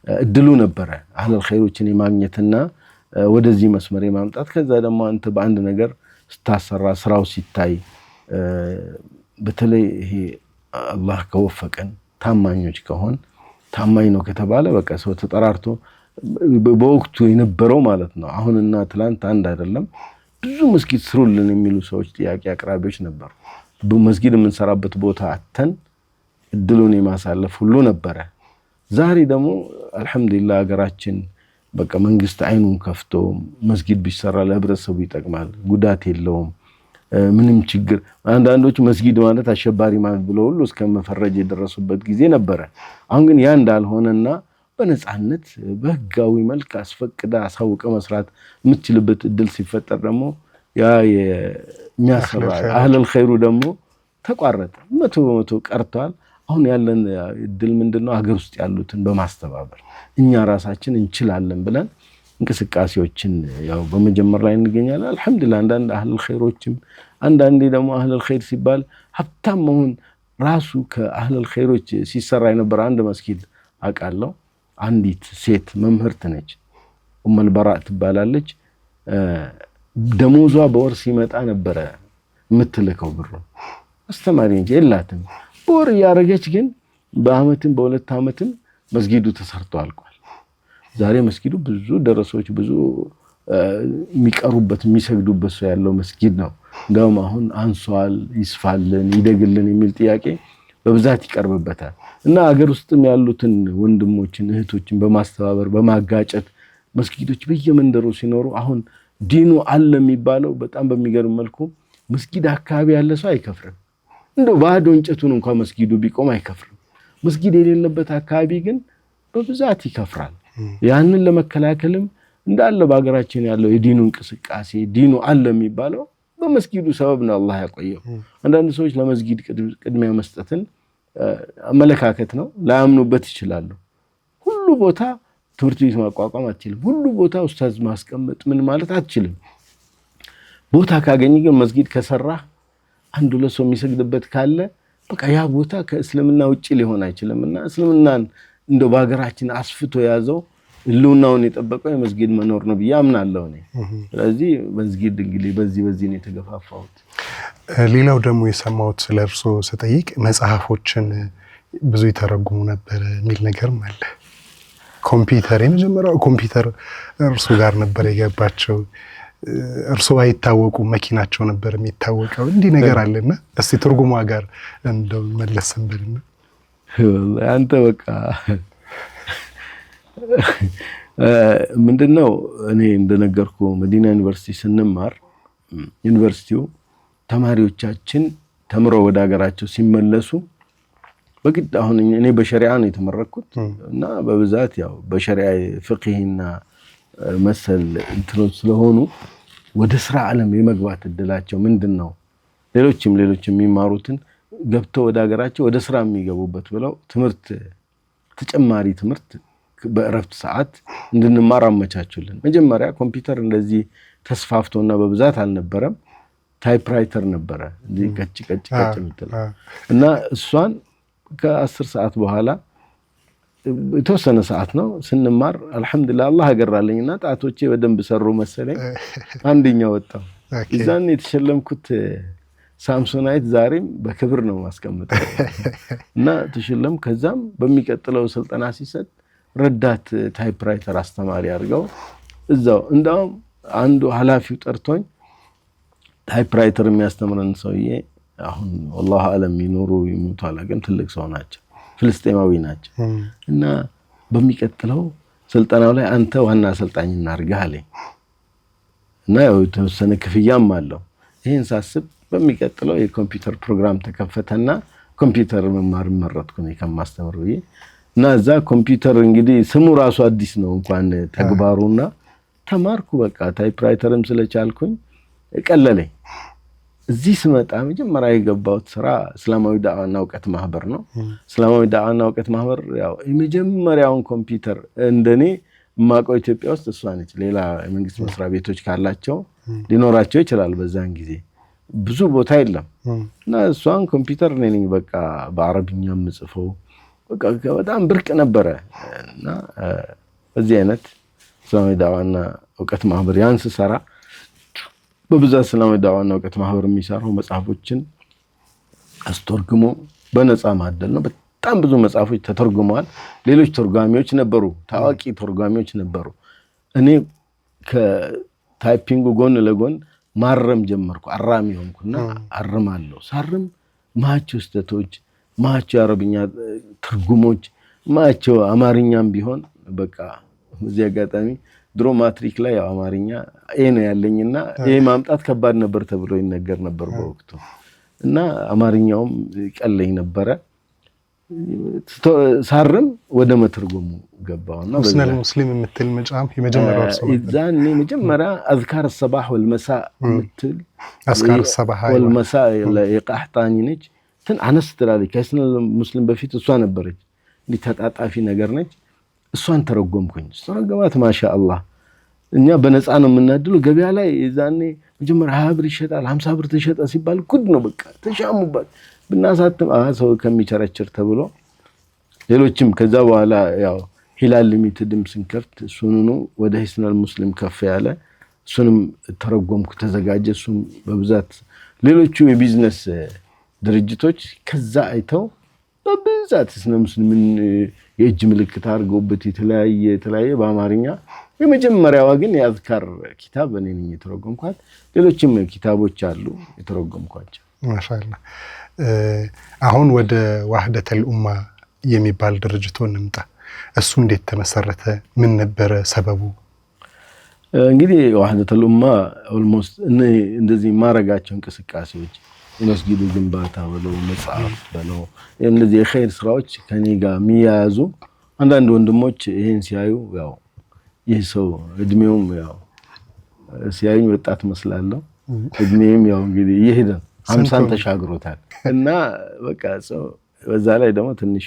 እድሉ ነበረ አህለል ኸይሮችን የማግኘትና ወደዚህ መስመር የማምጣት። ከዛ ደግሞ አንተ በአንድ ነገር ስታሰራ ስራው ሲታይ በተለይ ይሄ አላህ ከወፈቀን ታማኞች ከሆን ታማኝ ነው ከተባለ በቃ ሰው ተጠራርቶ በወቅቱ የነበረው ማለት ነው አሁንና ትላንት አንድ አይደለም። ብዙ መስጊድ ስሩልን የሚሉ ሰዎች ጥያቄ አቅራቢዎች ነበሩ። በመስጊድ የምንሰራበት ቦታ አተን እድሉን የማሳለፍ ሁሉ ነበረ። ዛሬ ደግሞ አልহামዱሊላህ ሀገራችን በቃ መንግስት አይኑን ከፍቶ መስጊድ ቢሰራ ለህብረተሰቡ ይጠቅማል፣ ጉዳት የለውም፣ ምንም ችግር። አንዳንዶች መስጊድ ማለት አሸባሪ ማለት ብለው ሁሉ እስከመፈረጅ የደረሱበት ጊዜ ነበረ። አሁን ግን ያ እንዳልሆነና በነፃነት በህጋዊ መልክ አስፈቅዳ አሳውቀ መስራት የምትችልበት እድል ሲፈጠር ደግሞ ያ የሚያሰራ አህለል ኸይሩ ደግሞ ተቋረጠ፣ 100% ቀርቷል። አሁን ያለን እድል ምንድነው? ሀገር ውስጥ ያሉትን በማስተባበር እኛ ራሳችን እንችላለን ብለን እንቅስቃሴዎችን ያው በመጀመር ላይ እንገኛለን። አልহামዱሊላህ አንዳንድ አህለል ኸይሮችም አንዳንዴ ደግሞ አህለል ኸይር ሲባል ሀብታም መሆን ራሱ ከአህለል ኸይሮች ሲሰራ የነበረ አንድ መስጊድ አውቃለሁ። አንዲት ሴት መምህርት ነች፣ ኡመል በራእ ትባላለች። ደሞዟ በወር ሲመጣ ነበረ የምትልከው ብሩ። አስተማሪ እንጂ የላትም። በወር ያረገች ግን በአመትም በሁለት አመትም መስጊዱ ተሰርቶ አልቋል። ዛሬ መስጊዱ ብዙ ደረሶች ብዙ የሚቀሩበት የሚሰግዱበት ሰው ያለው መስጊድ ነው። እንደውም አሁን አንሷል፣ ይስፋልን፣ ይደግልን የሚል ጥያቄ በብዛት ይቀርብበታል። እና ሀገር ውስጥም ያሉትን ወንድሞችን እህቶችን በማስተባበር በማጋጨት መስጊዶች በየመንደሩ ሲኖሩ አሁን ዲኑ አለ የሚባለው በጣም በሚገርም መልኩ መስጊድ አካባቢ ያለ ሰው አይከፍርም። እንደው ባዶ እንጨቱን እንኳን መስጊዱ ቢቆም አይከፍርም። መስጊድ የሌለበት አካባቢ ግን በብዛት ይከፍራል። ያንን ለመከላከልም እንዳለ በአገራችን ያለው የዲኑ እንቅስቃሴ ዲኑ አለ የሚባለው በመስጊዱ ሰበብ ነው አላህ ያቆየው። አንዳንድ ሰዎች ለመስጊድ ቅድሚያ መስጠትን አመለካከት ነው ላያምኑበት ይችላሉ። ሁሉ ቦታ ትምህርት ቤት ማቋቋም አትችልም። ሁሉ ቦታ ኡስታዝ ማስቀመጥ ምን ማለት አትችልም። ቦታ ካገኘ ግን መስጊድ ከሰራ አንዱ ለሰው የሚሰግድበት ካለ በቃ ያ ቦታ ከእስልምና ውጪ ሊሆን አይችልምና እስልምናን እንደው በአገራችን አስፍቶ ያዘው ህልውናውን የጠበቀው የመስጊድ መኖር ነው ብዬ አምናለሁ እኔ። ስለዚህ መስጊድ እንግዲህ በዚህ ነው የተገፋፋሁት። ሌላው ደግሞ የሰማሁት ስለ እርሶ ስጠይቅ መጽሐፎችን ብዙ ይተረጉሙ ነበር የሚል ነገርም አለ። ኮምፒውተር የመጀመሪያው ኮምፒውተር እርሶ ጋር ነበር የገባቸው። እርሶ አይታወቁ መኪናቸው ነበር የሚታወቀው። እንዲህ ነገር አለና እስቲ ትርጉሟ ጋር እንደው መለስን በልና። አንተ በቃ ምንድነው እኔ እንደነገርኩ መዲና ዩኒቨርሲቲ ስንማር ዩኒቨርሲቲው ተማሪዎቻችን ተምረው ወደ ሀገራቸው ሲመለሱ በግድ አሁን እኔ በሸሪዓ ነው የተመረኩት እና በብዛት ያው በሸሪዓ ፍቅህና መሰል እንትኖች ስለሆኑ ወደ ስራ ዓለም የመግባት እድላቸው ምንድነው ሌሎችም የሚማሩትን ገብተው ወደ ሀገራቸው ወደ ስራ የሚገቡበት ብለው ትምህርት ተጨማሪ ትምህርት በእረፍት ሰዓት እንድንማር አመቻቹልን። መጀመሪያ ኮምፒውተር እንደዚህ ተስፋፍቶና በብዛት አልነበረም። ታይፕራይተር ነበረ እንዴ ቀጭ ምትል እና እሷን ከ10 ሰዓት በኋላ የተወሰነ ሰዓት ነው ስንማር አልহামዱሊላህ አላህ አገራለኝና ጣቶቼ በደንብ ሰሩ መሰለኝ አንደኛው ወጣው። እዛን የተሸለምኩት ሳምሶናይት ዛሬም በክብር ነው ማስቀምጠው እና ተሸለም። ከዛም በሚቀጥለው ስልጠና ሲሰጥ ረዳት ታይፕራይተር አስተማሪ አድርገው እዛው እንዳውም አንዱ ኃላፊው ጠርቶኝ ታይፕራይተር የሚያስተምረን ሰውዬ አሁን والله አለም ይኖሩ ይሞቱ አላገም ትልቅ ሰው ናቸው ፍልስጤማዊ ናቸው እና በሚቀጥለው ስልጠናው ላይ አንተ ዋና አሰልጣኝ እናርጋህ አለኝ እና ያው ተወሰነ ክፍያም አለው። ይሄን ሳስብ በሚቀጥለው የኮምፒውተር ፕሮግራም ተከፈተና ኮምፒውተር መማር መረጥኩ ነው ከማስተምር ብዬ እና እዛ ኮምፒውተር እንግዲህ ስሙ ራሱ አዲስ ነው እንኳን ተግባሩና ተማርኩ። በቃ ታይፕራይተርም ስለቻልኩኝ ቀለለኝ። እዚህ ስመጣ መጀመሪያ የገባሁት ስራ እስላማዊ ዳዕዋና እውቀት ማህበር ነው። እስላማዊ ዳዕዋና እውቀት ማህበር ያው የመጀመሪያውን ኮምፒውተር እንደኔ ማቆ ኢትዮጵያ ውስጥ እሷ ነች። ሌላ የመንግስት መስሪያ ቤቶች ካላቸው ሊኖራቸው ይችላል በዛን ጊዜ ብዙ ቦታ የለም እና እሷን ኮምፒውተር ነኝ በቃ በአረብኛም ጽፈው በቃ በጣም ብርቅ ነበረ እና በዚህ አይነት እስላማዊ ዳዕዋና እውቀት ማህበር ያንስ ሰራ በብዛት እስላማዊ ዳዕዋና እውቀት ማህበር የሚሰራው መጽሐፎችን አስተርጉሞ በነፃ ማደል ነው። በጣም ብዙ መጽሐፎች ተተርጉመዋል። ሌሎች ተርጓሚዎች ነበሩ፣ ታዋቂ ተርጓሚዎች ነበሩ። እኔ ከታይፒንግ ጎን ለጎን ማረም ጀመርኩ። አራሚ ሆንኩና አርማለሁ። ሳርም ማቸው ስተቶች ማቸው አረብኛ ትርጉሞች ማቸው አማርኛም ቢሆን በቃ እዚህ አጋጣሚ ድሮ ማትሪክ ላይ አማርኛ ነው ያለኝና ይሄ ማምጣት ከባድ ነበር ተብሎ ይነገር ነበር በወቅቱ እና አማርኛውም ቀለኝ ነበር። ሳርም ወደ መተርጎሙ ገባውና ሙስሊም ሙስሊም የምትል መጽሐፍ የመጀመሪያው ሰው እዛን የመጀመሪያ አዝካር الصباح والمساء ምትል አዝካር الصباح والمساء ለይቃህጣኒ ነች ትን አነስ ትላለች። ከስነ ሙስሊም በፊት እሷ ነበረች እንዴ ተጣጣፊ ነገር ነች። እሷን ተረጎምኩኝ። ተረጎማት ማሻአላህ እኛ በነፃ ነው የምናድለው። ገበያ ላይ እዛኔ መጀመሪያ 20 ብር ይሸጣል 50 ብር ተሸጠ ሲባል ጉድ ነው በቃ ተሻሙበት ብናሳትም ሰው ከሚቸረችር ተብሎ ሌሎችም ከዛ በኋላ ያው ሂላል ሊሚትድም ስንከፍት እሱኑ ወደ ሂስነል ሙስሊም ከፍ ያለ እሱንም ተረጎምኩ ተዘጋጀ። እሱም በብዛት ሌሎቹ የቢዝነስ ድርጅቶች ከዛ አይተው በብዛት ሂስነል ሙስሊምን የእጅ ምልክት አድርገውበት የተለያየ በአማርኛ የመጀመሪያው ግን የአዝካር ኪታብ እኔ ነኝ የተረጎምኳት። ሌሎችም ኪታቦች አሉ የተረጎምኳቸው ማሻአላህ። አሁን ወደ ዋህደተል ኡማ የሚባል ድርጅት እንምጣ። እሱ እንዴት ተመሰረተ? ምን ነበር ሰበቡ? እንግዲህ ዋህደተል ኡማ ኦልሞስት እንደዚህ ማረጋቸው እንቅስቃሴዎች የመስጊዱ ግንባታ ብለው መጽሐፍ ብለው እንደዚህ የኸይር ስራዎች ከኔ ጋር የሚያያዙ አንዳንድ ወንድሞች ይሄን ሲያዩ ያው ይህ ሰው እድሜውም ያው ሲያዩኝ ወጣት መስላለሁ እድሜም ያው እንግዲህ ይሄደ 50 ተሻግሮታል እና በቃ ሰው በዛ ላይ ደግሞ ትንሽ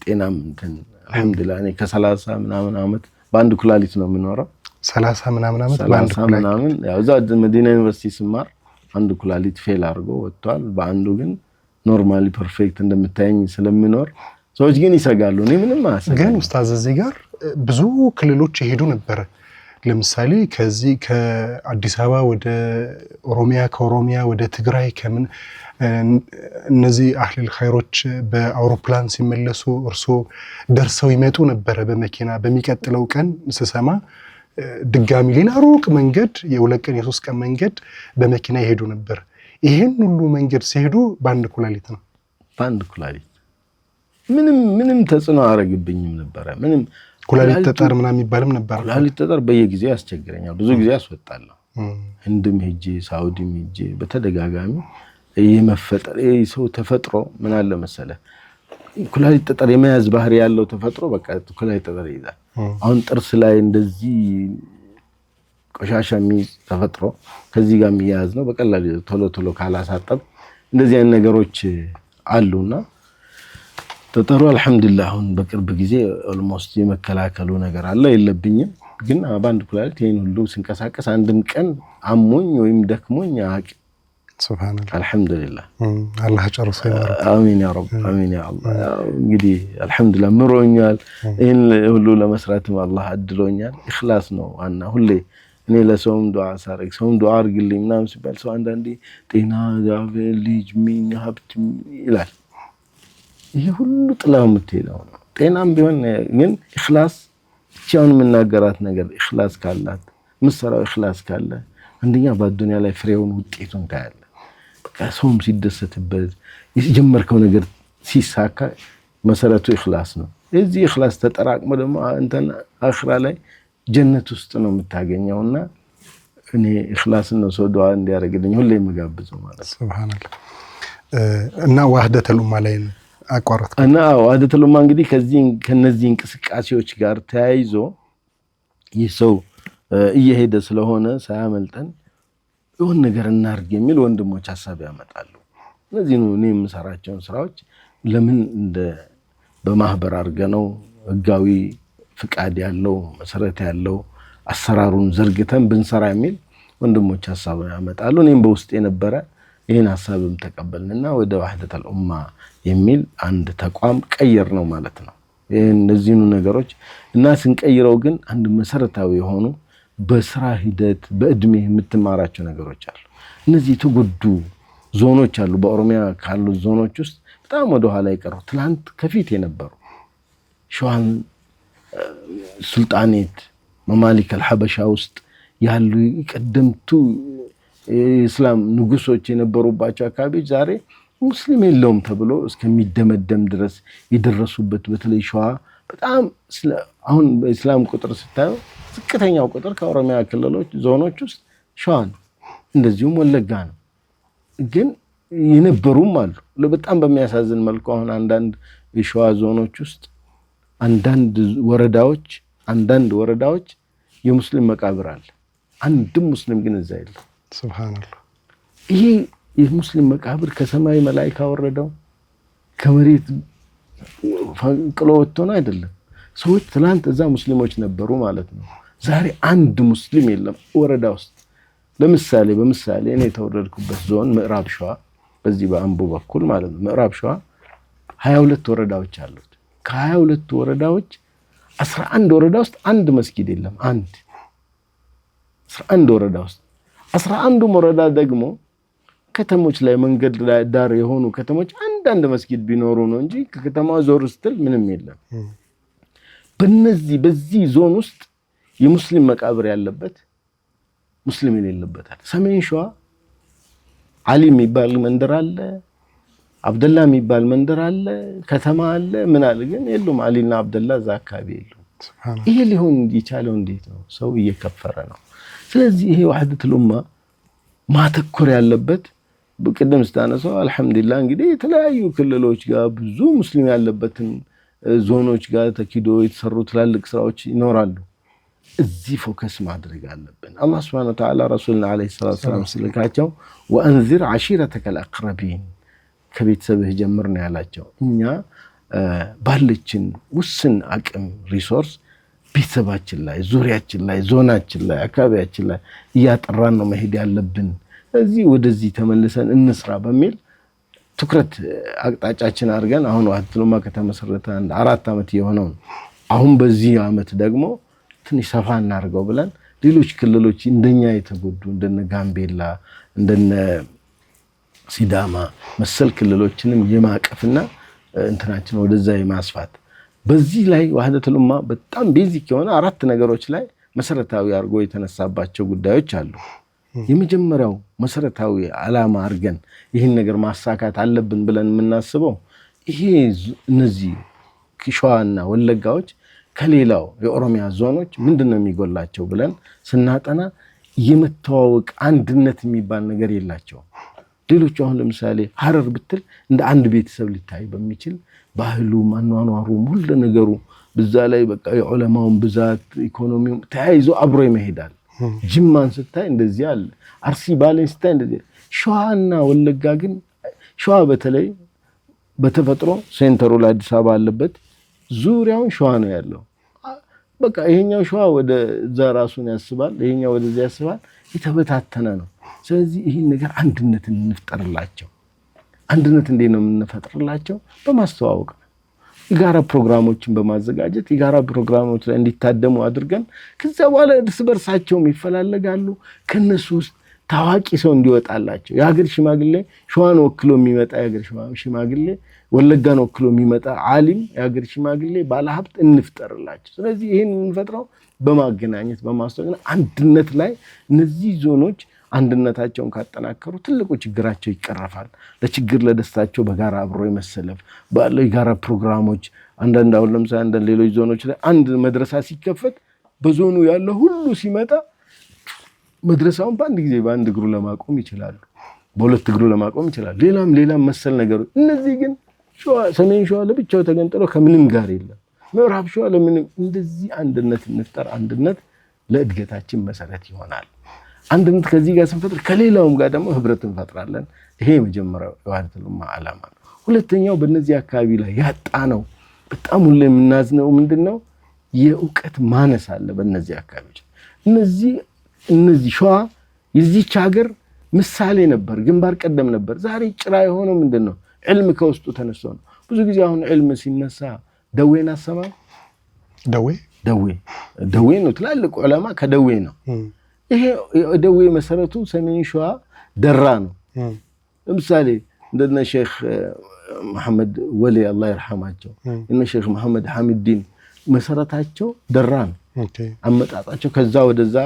ጤናም እንትን አልহামዱሊላህ እኔ ከ30 ምናምን አመት በአንድ ኩላሊት ነው የምኖረው። 30 ምናምን አመት በአንድ ኩላሊት ምናምን ያው እዛ መዲና ዩኒቨርሲቲ ስማር አንድ ኩላሊት ፌል አድርጎ ወጥቷል። በአንዱ ግን ኖርማሊ ፐርፌክት እንደምታየኝ ስለሚኖር ሰዎች ግን ይሰጋሉ። እኔ ምንም አሰጋኝ። ግን ኡስታዝ እዚህ ጋር ብዙ ክልሎች ይሄዱ ነበር። ለምሳሌ ከዚህ ከአዲስ አበባ ወደ ኦሮሚያ ከኦሮሚያ ወደ ትግራይ ከምን እነዚህ አህለል ኸይሮች በአውሮፕላን ሲመለሱ እርሶ ደርሰው ይመጡ ነበር በመኪና በሚቀጥለው ቀን ስሰማ ድጋሚ ሌላ ሩቅ መንገድ የሁለት ቀን የሶስት ቀን መንገድ በመኪና ይሄዱ ነበር ይሄን ሁሉ መንገድ ሲሄዱ ባንድ ኩላሊት ነው ባንድ ኩላሊት ምንም ተጽዕኖ አረግብኝም ነበር ምንም ኩላሊት ጠጠር ምናምን ይባልም ነበር ኩላሊት ጠጠር በየጊዜው ያስቸግረኛል ብዙ ጊዜ ያስወጣለሁ ህንድም ሄጄ ሳውዲም ሄጄ በተደጋጋሚ የመፈጠር ሰው ተፈጥሮ ምን አለ መሰለ ኩላሊት ጠጠር የመያዝ ባህሪ ያለው ተፈጥሮ በቃ ኩላሊት ጠጠር ይዛል አሁን ጥርስ ላይ እንደዚህ ቆሻሻ ተፈጥሮ ከዚህ ጋር የሚያዝ ነው በቀላሉ ቶሎ ካላሳጠብ እንደዚህ አይነት ነገሮች አሉና ጠጠሩ አልহামዱሊላህ አሁን በቅርብ ጊዜ ኦልሞስት የመከላከሉ ነገር አለ የለብኝም ግን ባንድ ኩላሊት ይሄን ሁሉ ሲንቀሳቀስ አንድም ቀን አሞኝ ወይም ደክሞኝ አቂ ሱብሃንአላህ አልহামዱሊላህ አላህ ጨርሶ ይማረው አሚን ያ ረብ አሚን ያ አላህ እንግዲህ አልহামዱሊላህ ምሮኛል ይሄን ሁሉ ለመስራትም አላህ አድሎኛል ኢኽላስ ነው ዋና ሁሌ እኔ ለሰውም ዱዓ ሳረግ ሰውም ዱዓ አርግልኝ ምናምን ሲባል ሰው አንዳንዴ ጤና ልጅ ምን ሀብት ይላል ይሄ ሁሉ ጥላው የምትሄደው ነው ጤናም ቢሆን ግን ኢኽላስ ቻውን የምናገራት ነገር ኢኽላስ ካላት ምሰራው ኢኽላስ ካለ አንደኛ በዱንያ ላይ ፍሬውን ውጤቱን ታያለ በቃ ሰውም ሲደሰትበት የጀመርከው ነገር ሲሳካ መሰረቱ ኢኽላስ ነው እዚህ ኢኽላስ ተጠራቅሞ ደግሞ አንተን አኺራ ላይ ጀነት ውስጥ ነው የምታገኘውና እኔ ኢኽላስን ነው ሰው ዱዓ እንዲያረግልኝ ሁሌ የምጋብዘው ማለት ሱብሃንአላህ እና ወህደቱል ኡማ ላይ አቋረጥ እና ወህደቱል ኡማ እንግዲህ ከነዚህ እንቅስቃሴዎች ጋር ተያይዞ ይሰው እየሄደ ስለሆነ ሳያመልጠን የሆነ ነገር እናርግ የሚል ወንድሞች ሐሳብ ያመጣሉ ስለዚህ ነው እኔ የምሰራቸው ስራዎች ለምን እንደ በማህበር አርገነው ህጋዊ ፍቃድ ያለው መሰረት ያለው አሰራሩን ዘርግተን ብንሰራ የሚል ወንድሞች ሐሳብ ያመጣሉ እኔም በውስጥ የነበረ ይሄን ሐሳብም ተቀበልንና ወደ ወህደቱል ኡማ የሚል አንድ ተቋም ቀየር ነው ማለት ነው እነዚህኑ ነገሮች እና ስንቀይረው ግን አንድ መሰረታዊ የሆኑ በስራ ሂደት በእድሜ የምትማራቸው ነገሮች አሉ እነዚህ ተጎዱ ዞኖች አሉ በኦሮሚያ ካሉ ዞኖች ውስጥ በጣም ወደ ኋላ ይቀሩ ትላንት ከፊት የነበሩ ሸዋን ሱልጣኔት መማሊክ አልሐበሻ ውስጥ ያሉ ቀደምቱ እስላም ንጉሶች የነበሩባቸው አካባቢዎች ዛሬ ሙስሊም የለውም ተብሎ እስከሚደመደም ድረስ የደረሱበት በተለይ ሸዋ በጣም አሁን በእስላም ቁጥር ስታዩ ዝቅተኛው ቁጥር ከኦሮሚያ ክልሎች ዞኖች ውስጥ ሸዋ ነው እንደዚሁም ወለጋ ነው ግን የነበሩም አሉ በጣም በሚያሳዝን መልኩ አሁን አንዳንድ የሸዋ ዞኖች ውስጥ አንዳንድ ወረዳዎች የሙስሊም መቃብር አለ አንድም ሙስሊም ግን እዛ የለም ሱብሃንአላህ ይሄ የሙስሊም መቃብር ከሰማይ መላእክት አወረደው ከመሬት ፈንቅሎ ወጥቶ ነው አይደለም ሰዎች ትላንት እዛ ሙስሊሞች ነበሩ ማለት ነው ዛሬ አንድ ሙስሊም የለም ወረዳ ውስጥ ለምሳሌ በምሳሌ እኔ ተወለድኩበት ዞን ምዕራብ ሸዋ በዚህ በአምቦ በኩል ማለት ነው ምዕራብ ሸዋ 22 ወረዳዎች አሉት ከ22 ወረዳዎች 11 ወረዳ ውስጥ አንድ መስጊድ የለም 11 ወረዳ ውስጥ 11 ወረዳ ደግሞ ከተሞች ላይ መንገድ ላይ ዳር የሆኑ ከተሞች አንዳንድ መስጊድ ቢኖሩ ነው እንጂ ከከተማው ዞር ስትል ምንም የለም በዚህ ዞን ውስጥ የሙስሊም መቃብር ያለበት ሙስሊም የሌለበት ሰሜን ሸዋ አሊ የሚባል መንደር አለ አብደላ የሚባል መንደር አለ ከተማ አለ ምን አለ ግን የሉም አሊና አብደላ እዛ አካባቢ የሉም ይሄ ሊሆን ይቻለው እንዴት ነው ሰው እየከፈረ ነው ስለዚህ ይሄ ወህደቱል ኡማ ማተኮር ያለበት በቀደም ስታነሳው አልহামዱሊላህ እንግዲህ የተለያዩ ክልሎች ጋር ብዙ ሙስሊም ያለበትን ዞኖች ጋር ተኪዶ የተሰሩ ትላልቅ ስራዎች ይኖራሉ እዚህ ፎከስ ማድረግ አለብን አላህ Subhanahu Wa Ta'ala ረሱልና አለይሂ ሰላቱ ወሰለም ስለካቸው ወአንዚር ዓሺረተከ አልአቅረቢን ከቤተሰብህ ጀምር ነው ያላቸው እኛ ባለችን ውስን አቅም ሪሶርስ ቤተሰባችን ላይ ዙሪያችን ላይ ዞናችን ላይ አካባቢያችን ላይ ያጠራን ነው መሄድ ያለብን እዚህ ወደዚህ ተመልሰን እንስራ በሚል ትኩረት አቅጣጫችን አድርገን አሁን ወህደቱል ኡማ ከተመሰረተ 4 አመት የሆነው አሁን በዚህ አመት ደግሞ ትንሽ ሰፋ እናርገው ብለን ሌሎች ክልሎች እንደኛ የተጎዱ እንደነ ጋምቤላ እንደነ ሲዳማ መሰል ክልሎችንም የማቀፍና እንትናችን ወደዛ የማስፋት በዚህ ላይ ወህደቱል ኡማ በጣም ቤዚክ የሆነ 4 ነገሮች ላይ መሰረታዊ አርጎ የተነሳባቸው ጉዳዮች አሉ። የመጀመሪያው መሰረታዊ ዓላማ አርገን ይህን ነገር ማሳካት አለብን ብለን የምናስበው ይሄ እነዚህ ሸዋና ወለጋዎች ከሌላው የኦሮሚያ ዞኖች ምንድነው የሚጎላቸው ብለን ስናጠና የመተዋወቅ አንድነት የሚባል ነገር የላቸው። ሌሎች አሁን ለምሳሌ ሐረር ብትል እንደ አንድ ቤተሰብ ሊታይ በሚችል ባህሉ ማኗኗሩ ሁሉ ነገሩ በዛ ላይ በቃ የዑለማውን ብዛት ኢኮኖሚው ተያይዞ አብሮ ይመሄዳል። ጅማን ስታይ እንደዚህ አለ፣ አርሲ ባሌን ስታይ እንደዚህ። ሸዋና ወለጋ ግን ሸዋ በተለይ በተፈጥሮ ሴንተሩ ለአዲስ አበባ አለበት፣ ዙሪያውን ሸዋ ነው ያለው። በቃ ይሄኛው ሸዋ ወደ ዛ ራሱን ያስባል፣ ይሄኛው ወደዚያ ያስባል፣ የተበታተነ ነው። ስለዚህ ይሄን ነገር አንድነትን እንፍጠርላቸው። አንድነት እንዴት ነው የምንፈጥርላቸው? በማስተዋወቅ ነው። የጋራ ፕሮግራሞችን በማዘጋጀት የጋራ ፕሮግራሞች ላይ እንዲታደሙ አድርገን ከዛ በኋላ እርስ በርሳቸውም ይፈላለጋሉ። ከነሱ ውስጥ ታዋቂ ሰው እንዲወጣላቸው የሀገር ሽማግሌ ሸዋን ወክሎ የሚመጣ የሀገር ሽማግሌ፣ ወለጋን ወክሎ የሚመጣ ዓሊም የሀገር ሽማግሌ፣ ባለሀብት እንፍጠርላቸው። ስለዚህ ይሄን የምንፈጥረው በማገናኘት በማስተዋወቅ አንድነት ላይ እነዚህ ዞኖች አንድነታቸውን ካጠናከሩ ትልቁ ችግራቸው ይቀረፋል። ለችግር ለደስታቸው በጋራ አብሮ የመሰለፍ ባለው የጋራ ፕሮግራሞች አንዳንድ አሁን ለምሳሌ አንዳንድ ሌሎች ዞኖች ላይ አንድ መድረሳ ሲከፈት በዞኑ ያለው ሁሉ ሲመጣ መድረሳውን በአንድ ጊዜ በአንድ እግሩ ለማቆም ይችላሉ፣ በሁለት እግሩ ለማቆም ይችላሉ። ሌላም መሰል ነገሮች። እነዚህ ግን ሰሜን ሸዋ ለብቻው ተገንጥሎ ከምንም ጋር የለም፣ ምዕራብ ሸዋ ለምንም። እንደዚህ አንድነት እንፍጠር። አንድነት ለእድገታችን መሰረት ይሆናል። አንድነት ከዚህ ጋር ስንፈጥር ከሌላውም ጋር ደግሞ ህብረት እንፈጥራለን። ይሄ የመጀመሪያው የወህደቱል ኡማ ዓላማ ነው። ሁለተኛው በእነዚህ አካባቢ ላይ ያጣነው በጣም ሁሉ የምናዝነው ምንድነው? የእውቀት ማነስ አለ በእነዚህ አካባቢዎች። እነዚህ ሸዋ የዚህች ሀገር ምሳሌ ነበር፣ ግንባር ቀደም ነበር። ዛሬ ጭራ የሆነው ምንድነው? ዕልም ከውስጡ ተነስቶ ነው። ብዙ ጊዜ አሁን ዕልም ሲነሳ ደዌን አሰማ ደዌ ነው። ትላልቅ ዑለማ ከደዌ ነው። ይሄ ደዌ መሰረቱ ሰሜን ሸዋ ደራ ነው። ለምሳሌ እንደነ ሼክ መሐመድ ወሊ አላህ ይርሐማቸው እነ ሼክ መሐመድ ሐሚድዲን መሰረታቸው ደራ ነው። አመጣጣቸው ከዛ ወደዛ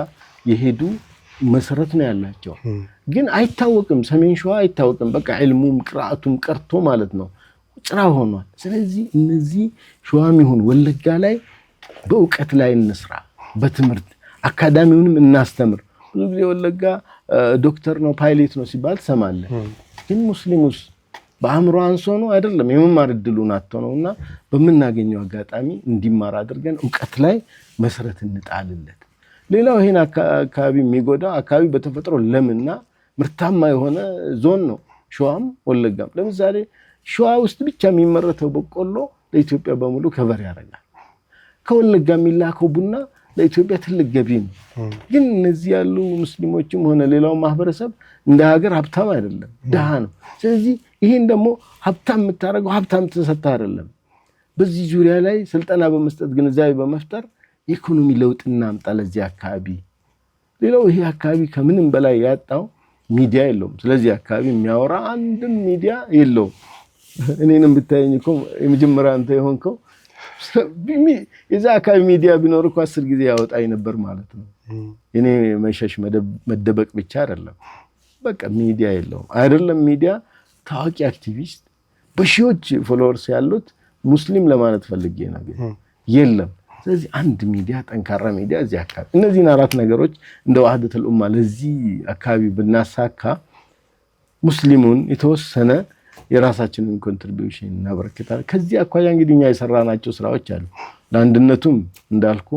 የሄዱ መሰረት ነው ያላቸው። ግን አይታወቅም፣ ሰሜን ሸዋ አይታወቅም። በቃ ዕልሙም ቅራአቱም ቀርቶ ማለት ነው ጭራ ሆኗል። ስለዚህ እነዚህ ሸዋም ይሁን ወለጋ ላይ በእውቀት ላይ እንስራ፣ በትምህርት አካዳሚውንም እናስተምር። ብዙ ጊዜ ወለጋ ዶክተር ነው ፓይሌት ነው ሲባል ትሰማለህ። ግን ሙስሊሙስ በአእምሮ አንሶ ነው አይደለም፣ የመማር እድሉን አጥቶ ነውና በምናገኘው አጋጣሚ እንዲማር አድርገን እውቀት ላይ መሰረት እንጣልለት። ሌላው ይሄን አካባቢ የሚጎዳ አካባቢ በተፈጥሮ ለምና ምርታማ የሆነ ዞን ነው ሸዋም ወለጋም። ለምሳሌ ሸዋ ውስጥ ብቻ የሚመረተው በቆሎ ለኢትዮጵያ በሙሉ ከቨር ያደርጋል። ከወለጋ የሚላከው ቡና ለኢትዮጵያ ትልቅ ገቢ ነው። ግን እነዚህ ያሉ ሙስሊሞችም ሆነ ሌላው ማህበረሰብ እንደ ሀገር ሀብታም አይደለም፣ ደሃ ነው። ስለዚህ ይሄን ደግሞ ሀብታም የምታደርገው ሀብታም ተሰጥታ አይደለም። በዚህ ዙሪያ ላይ ስልጠና በመስጠት ግንዛቤ በመፍጠር የኢኮኖሚ ለውጥ እናምጣ ለዚህ አካባቢ። ሌላው ይሄ አካባቢ ከምንም በላይ ያጣው ሚዲያ የለውም። ስለዚህ አካባቢ የሚያወራ አንድም ሚዲያ የለውም። እኔንም ብታየኝ እኮ የመጀመሪያ አንተ የሆንከው የዛ አካባቢ ሚዲያ ቢኖር እኮ 10 ጊዜ ያወጣኝ ነበር ማለት ነው። እኔ መሸሽ መደበቅ ብቻ አይደለም፣ በቃ ሚዲያ የለውም። አይደለም ሚዲያ ታዋቂ አክቲቪስት በሺዎች ፎሎወርስ ያሉት ሙስሊም ለማለት ፈልጌ ነው የለም። ስለዚህ አንድ ሚዲያ ጠንካራ ሚዲያ እዚህ አካባቢ እነዚህን 4 ነገሮች እንደ ወህደቱል ኡማ ለዚህ አካባቢ ብናሳካ ሙስሊሙን የተወሰነ የራሳችንን ኮንትሪቢዩሽን እናበረክታለን። ከዚህ አኳያ እንግዲህ እኛ የሰራናቸው ስራዎች አሉ። ለአንድነቱም እንዳልኩ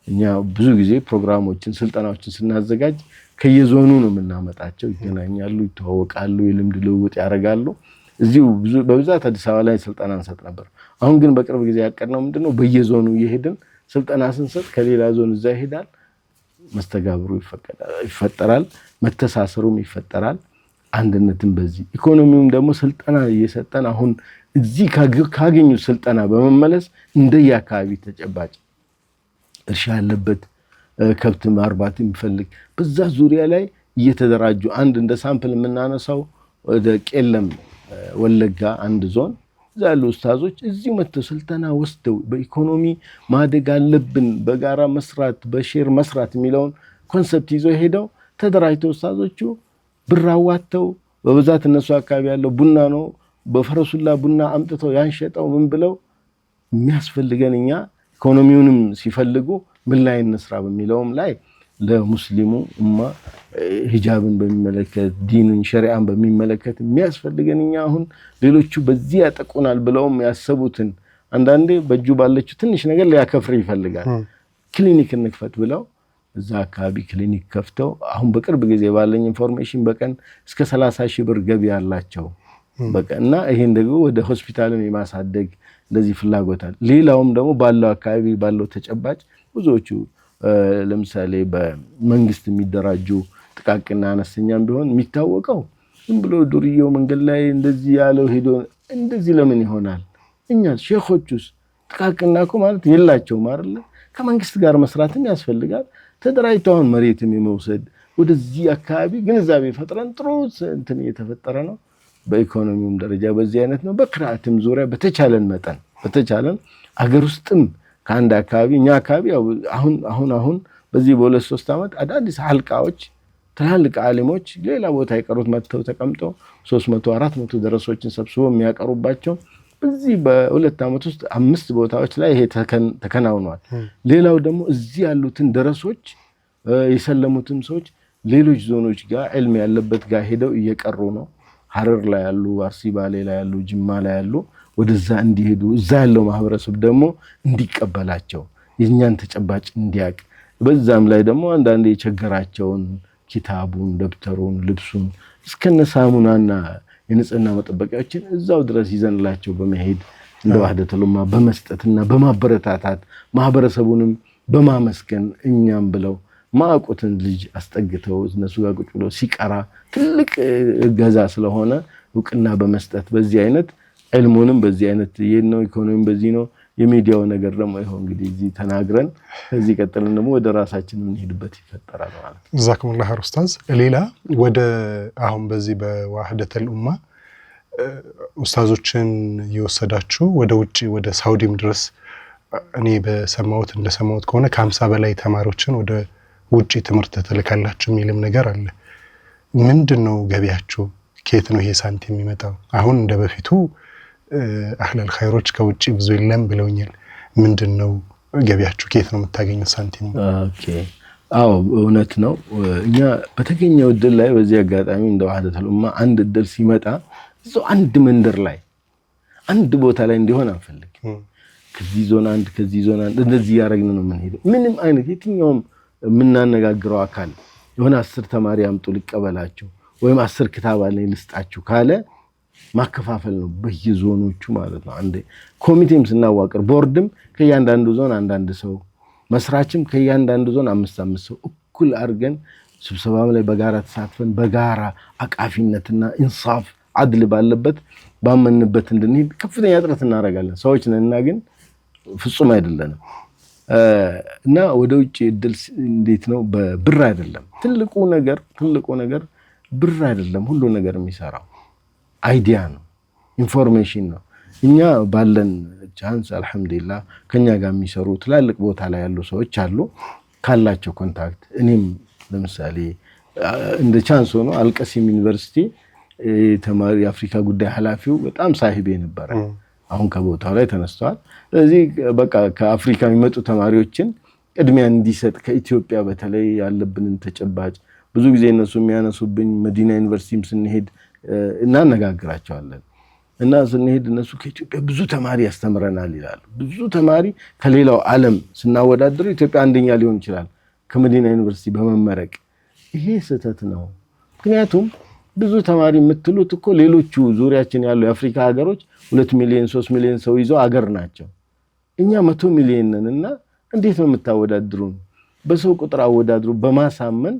እኛ ብዙ ጊዜ ፕሮግራሞችን ስልጠናዎችን ስናዘጋጅ ከየዞኑ ነው የምናመጣቸው። ይገናኛሉ፣ ይተዋወቃሉ፣ የልምድ ልውውጥ ያደርጋሉ። እዚሁ በብዛት አዲስ አበባ ላይ ስልጠና እንሰጥ ነበር። አሁን ግን በቅርብ ጊዜ ያቀድነው ምንድነው በየዞኑ እየሄድን ስልጠና ስንሰጥ ከሌላ ዞን እዛ ይሄዳል፣ መስተጋብሩ ይፈጠራል፣ መተሳሰሩም ይፈጠራል። አንድነትን በዚህ ኢኮኖሚውም ደግሞ ስልጠና እየሰጠን አሁን እዚህ ካገኙ ስልጠና በመመለስ እንደየ አካባቢ ተጨባጭ እርሻ ያለበት ከብት ማርባት የሚፈልግ በዛ ዙሪያ ላይ እየተደራጁ አንድ እንደ ሳምፕል የምናነሳው ወደ ቄለም ወለጋ አንድ ዞን ዛሉ ኡስታዞች እዚሁ መጥተው ስልጠና ወስደው በኢኮኖሚ ማደግ አለብን በጋራ መስራት በሼር መስራት የሚለውን ኮንሰፕት ይዘው ሄደው ተደራጅተው ኡስታዞቹ ብራዋተው በብዛት እነሱ አካባቢ ያለው ቡና ነው በፈረሱላ ቡና አምጥተው ያንሸጠው ምን ብለው የሚያስፈልገን እኛ ኢኮኖሚውንም ሲፈልጉ ምን ላይ እንስራ በሚለውም ላይ ለሙስሊሙ ኡማ ሂጃብን በሚመለከት ዲንን ሸሪዓን በሚመለከት የሚያስፈልገን እኛ አሁን ሌሎቹ በዚህ ያጠቁናል ብለውም ያሰቡትን አንዳንዴ በእጁ ባለችው ትንሽ ነገር ሊያከፍር ይፈልጋል ክሊኒክ እንክፈት ብለው እዛ አካባቢ ክሊኒክ ከፍተው አሁን በቅርብ ጊዜ ባለኝ ኢንፎርሜሽን በቀን እስከ 30,000 ብር ገቢ ያላቸው በቀንና ይሄን ደግሞ ወደ ሆስፒታልን የማሳደግ እንደዚህ ፍላጎታል ሌላውም ደግሞ ባለው አካባቢ ባለው ተጨባጭ ብዙዎቹ ለምሳሌ በመንግስት የሚደራጁ ጥቃቅንና አነስተኛም ቢሆን የሚታወቀው ዝም ብሎ ዱርዬው መንገድ ላይ እንደዚህ ያለው ሄዶ እንደዚህ ለምን ይሆናል እኛ ሼኾቹስ ጥቃቅንና ማለት የላቸውም አይደል ከመንግስት ጋር መስራትም ያስፈልጋል ተደራጅተው መሬትም የመውሰድ ወደዚህ አካባቢ ግንዛቤ ፈጥረን ጥሩ እንትን እየተፈጠረ ነው በኢኮኖሚውም ደረጃ በዚህ አይነት ነው በቅራአትም ዙሪያ በተቻለን መጠን በተቻለን አገር ውስጥም ከአንድ አካባቢ እኛ አካባቢ አሁን በዚህ በ2-3 ዓመት አዳዲስ ሐልቃዎች ትላልቅ ዓሊሞች ሌላ ቦታ የቀሩት መጥተው ተቀምጠው 300-400 ደረሶችን ሰብስበው የሚያቀርቡባቸው በዚህ በ2 ዓመት ውስጥ 5 ቦታዎች ላይ ይሄ ተከናውኗል ሌላው ደግሞ እዚህ ያሉትን ደረሶች የሰለሙትን ሰዎች ሌሎች ዞኖች ጋር ዕልም ያለበት ጋር ሄደው እየቀሩ ነው ሐረር ላይ ያሉ አርሲ ባሌ ላይ ያሉ ጅማ ላይ ያሉ ወደዛ እንዲሄዱ እዛ ያለው ማህበረሰብ ደግሞ እንዲቀበላቸው የኛን ተጨባጭ እንዲያቅ በዛም ላይ ደግሞ አንዳንዴ የቸገራቸውን ኪታቡን ደብተሩን ልብሱን እስከነ ሳሙናና የንጽህና መጠበቂያዎችን እዛው ድረስ ይዘንላቸው በመሄድ እንደ ወህደቱል ኡማ በመስጠትና በማበረታታት ማህበረሰቡንም በማመስገን እኛም ብለው ማቁትን ልጅ አስጠግተው እነሱ ጋር ቁጭ ብለው ሲቀራ ትልቅ ገዛ ስለሆነ ወቅና በመስጠት በዚህ አይነት ዕልሙንም በዚህ አይነት የነው ኢኮኖሚ በዚህ ነው የሚዲያው ነገር ደግሞ ይሆን እንግዲህ እዚህ ተናግረን ከዚህ ቀጥለን ደግሞ ወደ ራሳችን እንሄድበት ይፈጠራል ማለት ነው ጀዛኩሙላህ ኡስታዝ ሌላ ወደ አሁን በዚህ በወህደቱል ኡማ ኡስታዞችን ይወሰዳችሁ ወደ ውጪ ወደ ሳውዲም ድረስ እኔ በሰማሁት እንደሰማሁት ከሆነ ከ50 በላይ ተማሪዎችን ወደ ውጪ ትምህርት ተልካላችሁ የሚልም ነገር አለ ምንድነው ገቢያችሁ ከየት ነው ይሄ ሳንቲም የሚመጣው አሁን እንደበፊቱ አህለል ኸይሮች ከውጪ ብዙ የለም ብለውኛል ምንድነው ገቢያችሁ ከየት ነው የምታገኙት ሳንቲም ኦኬ አዎ እውነት ነው እኛ በተገኘው እድል ላይ በዚህ አጋጣሚ እንደ ወህደቱል ኡማ አንድ እድል ሲመጣ እዛው አንድ መንደር ላይ አንድ ቦታ ላይ እንዲሆን አንፈልግ ከዚህ ዞን አንድ ከዚህ ዞን አንድ እንደዚህ ያረግን ነው የምንሄደው ምንም አይነት የትኛውም የምናነጋግረው አካል የሆነ 10 ተማሪ አምጡ ሊቀበላችሁ ወይም 10 ክታብ አለኝ ልስጣችሁ ካለ ማከፋፈል ነው በየዞኖቹ ማለት ነው አንዴ ኮሚቴም ስናዋቅር ቦርድም ከያንዳንዱ ዞን አንዳንድ ሰው መስራችም ከያንዳንዱ ዞን 5 ሰው እኩል አርገን ስብሰባም ላይ በጋራ ተሳትፈን በጋራ አቃፊነትና ኢንሳፍ አድል ባለበት ባመንበት እንድንሄድ ከፍተኛ ጥረት እናደርጋለን ሰዎች ነንና ግን ፍጹም አይደለንም እና ወደ ውጪ እድል እንዴት ነው በብር አይደለም ትልቁ ነገር ብር አይደለም ሁሉ ነገር የሚሰራው አይዲያ ነው ኢንፎርሜሽን ነው እኛ ባለን ቻንስ አልহামዱሊላህ ከኛ ጋር የሚሰሩ ትላልቅ ቦታ ላይ ያሉ ሰዎች አሉ ካላቸው ኮንታክት እኔም ለምሳሌ እንደ ቻንስ ሆኖ አልቀሲም ዩኒቨርሲቲ ተማሪ የአፍሪካ ጉዳይ ኃላፊው በጣም ሳሂቤ ነበር አሁን ከቦታው ላይ ተነስተዋል ስለዚህ በቃ ከአፍሪካ የሚመጡ ተማሪዎችን ቅድሚያ እንዲሰጥ ከኢትዮጵያ በተለይ ያለብንን ተጨባጭ ብዙ ጊዜ እነሱ የሚያነሱብኝ መዲና ዩኒቨርሲቲም ስንሄድ እናነጋግራቸዋለን እና ስንሄድ እነሱ ከኢትዮጵያ ብዙ ተማሪ ያስተምረናል ይላሉ ብዙ ተማሪ ከሌላው ዓለም ስናወዳድር ኢትዮጵያ አንደኛ ሊሆን ይችላል ከመዲና ዩኒቨርሲቲ በመመረቅ ይሄ ስህተት ነው ምክንያቱም ብዙ ተማሪ የምትሉት እኮ ሌሎቹ ዙሪያችን ያሉ የአፍሪካ ሀገሮች 2 ሚሊዮን 3 ሚሊዮን ሰው ይዘው ሀገር ናቸው እኛ 100 ሚሊዮን ነንና እንዴት ነው የምታወዳድሩን በሰው ቁጥር አወዳድሩ በማሳመን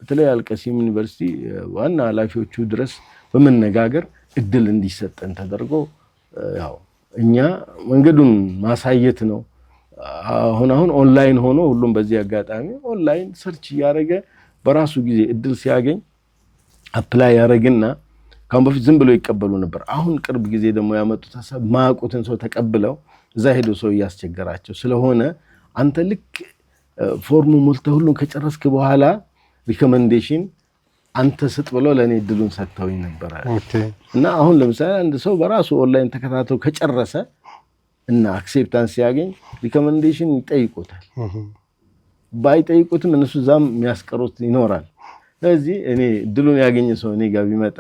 በተለይ አልቀሲም ዩኒቨርሲቲ ዋና ኃላፊዎቹ ድረስ በመነጋገር እድል እንዲሰጠን ተደርጎ ያው እኛ መንገዱን ማሳየት ነው አሁን ኦንላይን ሆኖ ሁሉም በዚህ አጋጣሚ ኦንላይን ሰርች ያረገ በራሱ ጊዜ እድል ሲያገኝ አፕላይ ያረግና ካሁን በፊት ዝም ብሎ ይቀበሉ ነበር። አሁን ቅርብ ጊዜ ደግሞ ያመጡት ሐሳብ ማቁትን ሰው ተቀብለው እዛ ሄዶ ሰው ያስቸገራቸው ስለሆነ አንተ ልክ ፎርሙ ሞልተህ ሁሉን ከጨረስክ በኋላ ሪኮመንዴሽን አንተ ስጥ ብለው ለኔ እድሉን ሰጥተውኝ ነበር። እና አሁን ለምሳሌ አንድ ሰው በራሱ ኦንላይን ተከታተው ከጨረሰ እና አክሴፕታንስ ሲያገኝ ሪኮመንዴሽን ይጠይቁታል። ባይጠይቁትም እነሱ ዛም የሚያስቀሩት ይኖራል። ስለዚህ እኔ እድሉን ያገኘ ሰው እኔ ጋር ቢመጣ